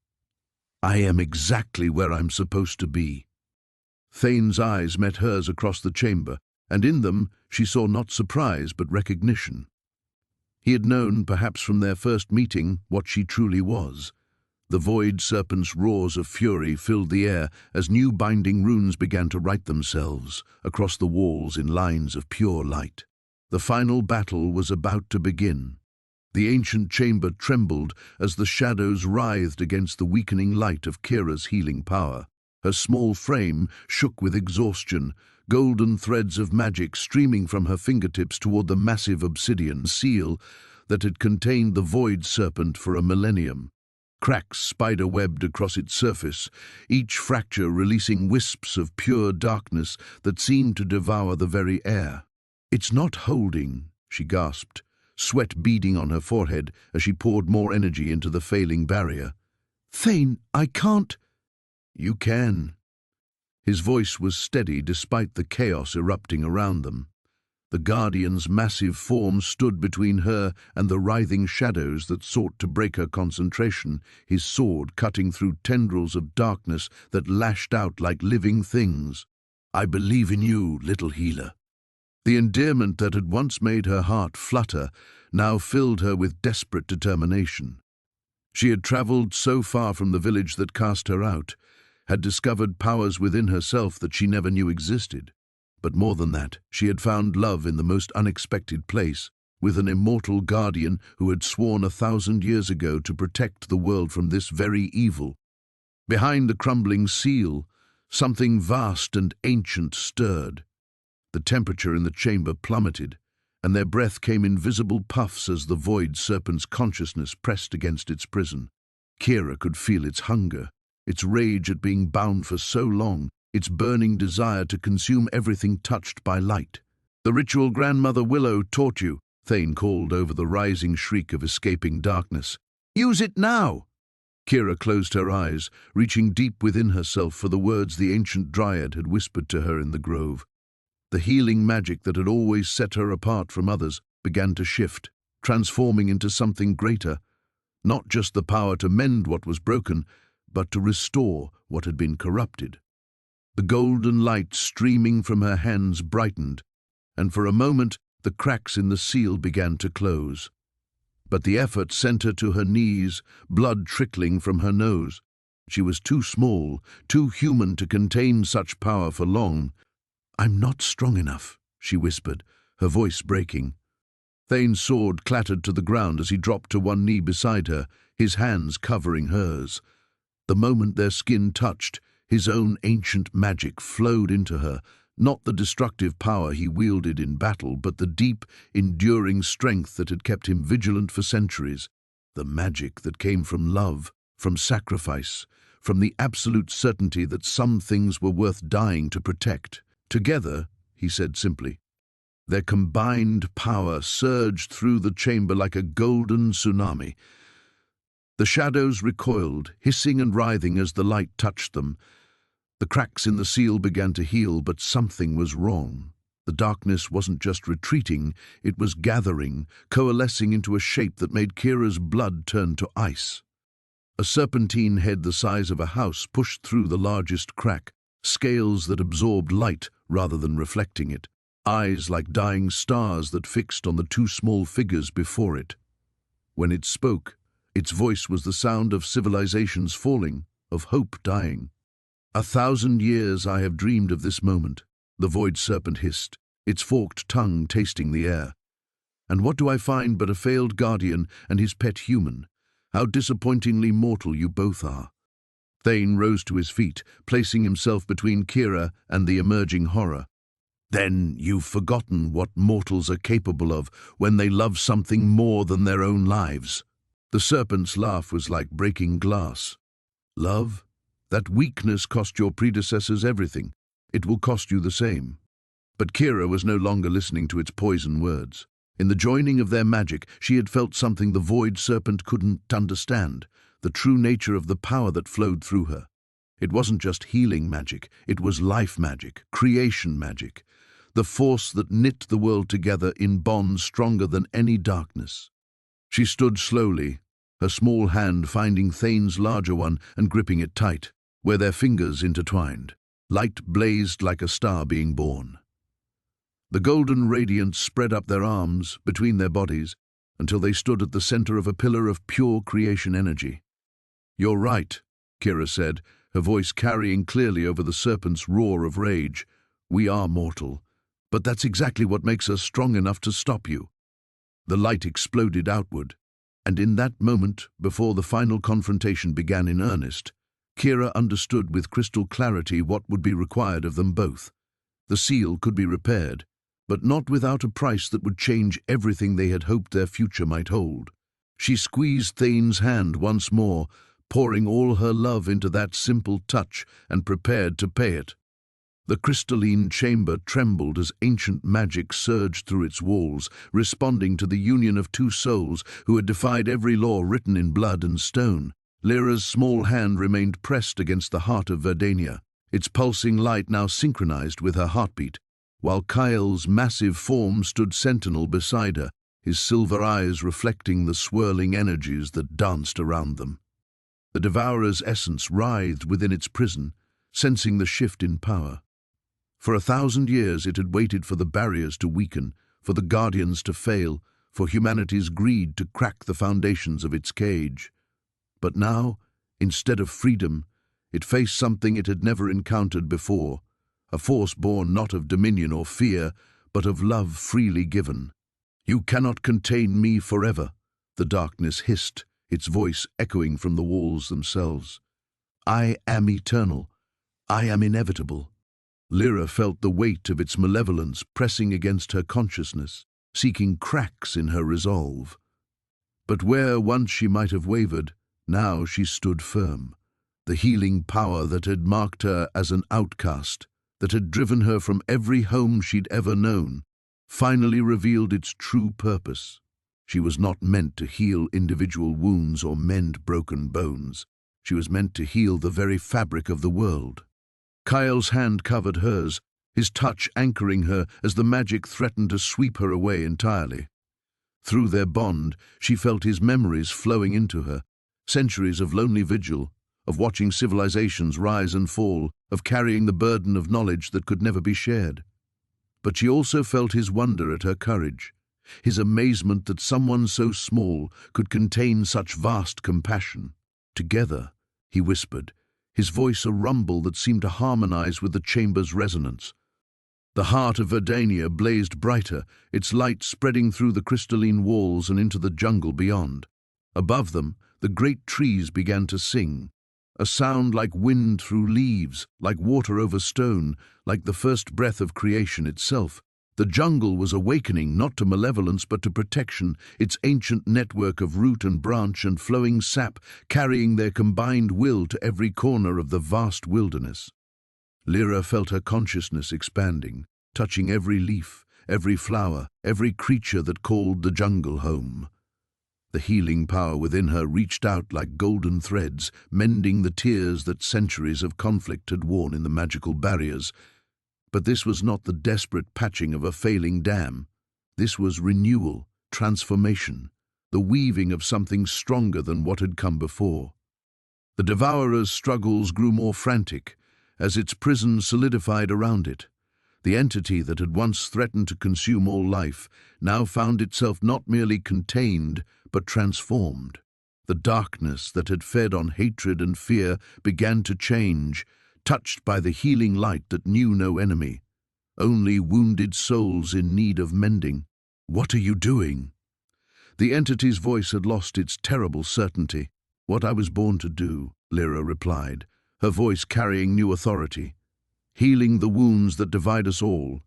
A: "I am exactly where I'm supposed to be." Thane's eyes met hers across the chamber, and in them she saw not surprise but recognition. He had known, perhaps from their first meeting, what she truly was. The void serpent's roars of fury filled the air as new binding runes began to write themselves across the walls in lines of pure light. The final battle was about to begin. The ancient chamber trembled as the shadows writhed against the weakening light of Kira's healing power. Her small frame shook with exhaustion, golden threads of magic streaming from her fingertips toward the massive obsidian seal that had contained the void serpent for a millennium. Cracks spider-webbed across its surface, each fracture releasing wisps of pure darkness that seemed to devour the very air. "It's not holding," she gasped, sweat beading on her forehead as she poured more energy into the failing barrier. "Thane, I can't." "You can." His voice was steady despite the chaos erupting around them. The Guardian's massive form stood between her and the writhing shadows that sought to break her concentration, his sword cutting through tendrils of darkness that lashed out like living things. "I believe in you, little healer." The endearment that had once made her heart flutter now filled her with desperate determination. She had traveled so far from the village that cast her out, had discovered powers within herself that she never knew existed. But more than that, she had found love in the most unexpected place, with an immortal guardian who had sworn 1,000 years ago to protect the world from this very evil. Behind the crumbling seal, something vast and ancient stirred. The temperature in the chamber plummeted, and their breath came in visible puffs as the void serpent's consciousness pressed against its prison. Kira could feel its hunger, its rage at being bound for so long, its burning desire to consume everything touched by light. "The ritual Grandmother Willow taught you," Thane called over the rising shriek of escaping darkness. "Use it now!" Kira closed her eyes, reaching deep within herself for the words the ancient dryad had whispered to her in the grove. The healing magic that had always set her apart from others began to shift, transforming into something greater, not just the power to mend what was broken, but to restore what had been corrupted. The golden light streaming from her hands brightened, and for a moment the cracks in the seal began to close. But the effort sent her to her knees, blood trickling from her nose. She was too small, too human to contain such power for long. "I'm not strong enough," she whispered, her voice breaking. Thane's sword clattered to the ground as he dropped to one knee beside her, his hands covering hers. The moment their skin touched, his own ancient magic flowed into her, not the destructive power he wielded in battle, but the deep, enduring strength that had kept him vigilant for centuries, the magic that came from love, from sacrifice, from the absolute certainty that some things were worth dying to protect. "Together," he said simply. Their combined power surged through the chamber like a golden tsunami. The shadows recoiled, hissing and writhing as the light touched them. The cracks in the seal began to heal, but something was wrong. The darkness wasn't just retreating, it was gathering, coalescing into a shape that made Kira's blood turn to ice. A serpentine head the size of a house pushed through the largest crack, scales that absorbed light rather than reflecting it, eyes like dying stars that fixed on the two small figures before it. When it spoke, its voice was the sound of civilizations falling, of hope dying. 1,000 years I have dreamed of this moment, the void serpent hissed, its forked tongue tasting the air. And what do I find but a failed guardian and his pet human? How disappointingly mortal you both are. Thane rose to his feet, placing himself between Kira and the emerging horror. Then you've forgotten what mortals are capable of when they love something more than their own lives. The serpent's laugh was like breaking glass. Love? That weakness cost your predecessors everything. It will cost you the same. But Kira was no longer listening to its poison words. In the joining of their magic, she had felt something the void serpent couldn't understand, the true nature of the power that flowed through her. It wasn't just healing magic, it was life magic, creation magic, the force that knit the world together in bonds stronger than any darkness. She stood slowly, her small hand finding Thane's larger one and gripping it tight, where their fingers intertwined. Light blazed like a star being born. The golden radiance spread up their arms, between their bodies, until they stood at the center of a pillar of pure creation energy. "You're right," Kira said, her voice carrying clearly over the serpent's roar of rage. "We are mortal, but that's exactly what makes us strong enough to stop you." The light exploded outward, and in that moment, before the final confrontation began in earnest, Kira understood with crystal clarity what would be required of them both. The seal could be repaired, but not without a price that would change everything they had hoped their future might hold. She squeezed Thane's hand once more, pouring all her love into that simple touch, and prepared to pay it. The crystalline chamber trembled as ancient magic surged through its walls, responding to the union of two souls who had defied every law written in blood and stone. Lyra's small hand remained pressed against the heart of Verdania, its pulsing light now synchronized with her heartbeat, while Kyle's massive form stood sentinel beside her, his silver eyes reflecting the swirling energies that danced around them. The Devourer's essence writhed within its prison, sensing the shift in power. For 1,000 years it had waited for the barriers to weaken, for the guardians to fail, for humanity's greed to crack the foundations of its cage. But now, instead of freedom, it faced something it had never encountered before, a force born not of dominion or fear, but of love freely given. "You cannot contain me forever," the darkness hissed, its voice echoing from the walls themselves. "I am eternal. I am inevitable." Lyra felt the weight of its malevolence pressing against her consciousness, seeking cracks in her resolve. But where once she might have wavered, now she stood firm. The healing power that had marked her as an outcast, that had driven her from every home she'd ever known, finally revealed its true purpose. She was not meant to heal individual wounds or mend broken bones. She was meant to heal the very fabric of the world. Kyle's hand covered hers, his touch anchoring her as the magic threatened to sweep her away entirely. Through their bond, she felt his memories flowing into her, centuries of lonely vigil, of watching civilizations rise and fall, of carrying the burden of knowledge that could never be shared. But she also felt his wonder at her courage, his amazement that someone so small could contain such vast compassion. "Together," he whispered, his voice a rumble that seemed to harmonize with the chamber's resonance. The heart of Verdania blazed brighter, its light spreading through the crystalline walls and into the jungle beyond. Above them, the great trees began to sing, a sound like wind through leaves, like water over stone, like the first breath of creation itself. The jungle was awakening not to malevolence but to protection, its ancient network of root and branch and flowing sap carrying their combined will to every corner of the vast wilderness. Lyra felt her consciousness expanding, touching every leaf, every flower, every creature that called the jungle home. The healing power within her reached out like golden threads, mending the tears that centuries of conflict had worn in the magical barriers. But this was not the desperate patching of a failing dam. This was renewal, transformation, the weaving of something stronger than what had come before. The Devourer's struggles grew more frantic as its prison solidified around it. The entity that had once threatened to consume all life now found itself not merely contained, but transformed. The darkness that had fed on hatred and fear began to change, touched by the healing light that knew no enemy, only wounded souls in need of mending. "What are you doing?" The entity's voice had lost its terrible certainty. "What I was born to do," Lyra replied, her voice carrying new authority. "Healing the wounds that divide us all."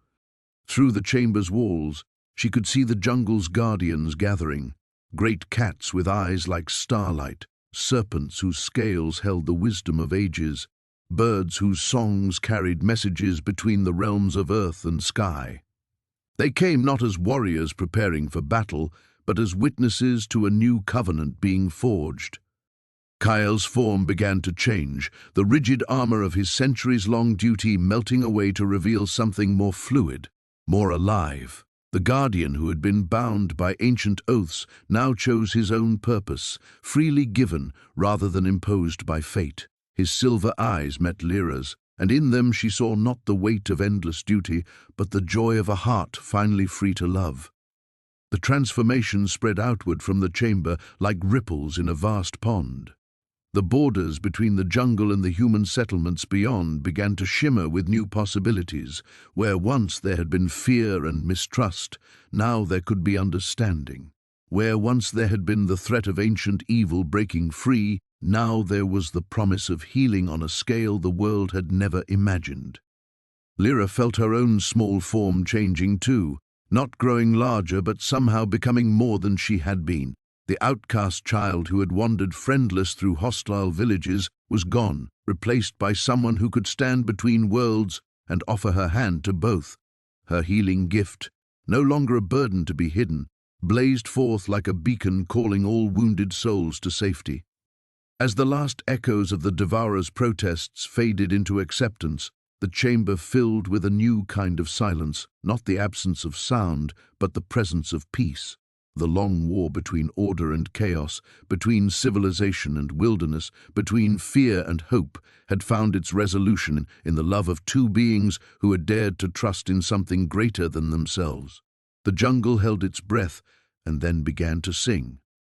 A: Through the chamber's walls, she could see the jungle's guardians gathering, great cats with eyes like starlight, serpents whose scales held the wisdom of ages, birds whose songs carried messages between the realms of earth and sky. They came not as warriors preparing for battle, but as witnesses to a new covenant being forged. Kyle's form began to change, the rigid armor of his centuries-long duty melting away to reveal something more fluid, more alive. The guardian who had been bound by ancient oaths now chose his own purpose, freely given rather than imposed by fate. His silver eyes met Lyra's, and in them she saw not the weight of endless duty, but the joy of a heart finally free to love. The transformation spread outward from the chamber like ripples in a vast pond. The borders between the jungle and the human settlements beyond began to shimmer with new possibilities. Where once there had been fear and mistrust, now there could be understanding. Where once there had been the threat of ancient evil breaking free, now there was the promise of healing on a scale the world had never imagined. Lyra felt her own small form changing too, not growing larger but somehow becoming more than she had been. The outcast child who had wandered friendless through hostile villages was gone, replaced by someone who could stand between worlds and offer her hand to both. Her healing gift, no longer a burden to be hidden, blazed forth like a beacon calling all wounded souls to safety. As the last echoes of the Devourer's protests faded into acceptance, the chamber filled with a new kind of silence, not the absence of sound, but the presence of peace. The long war between order and chaos, between civilization and wilderness, between fear and hope, had found its resolution in the love of two beings who had dared to trust in something greater than themselves. The jungle held its breath and then began to sing.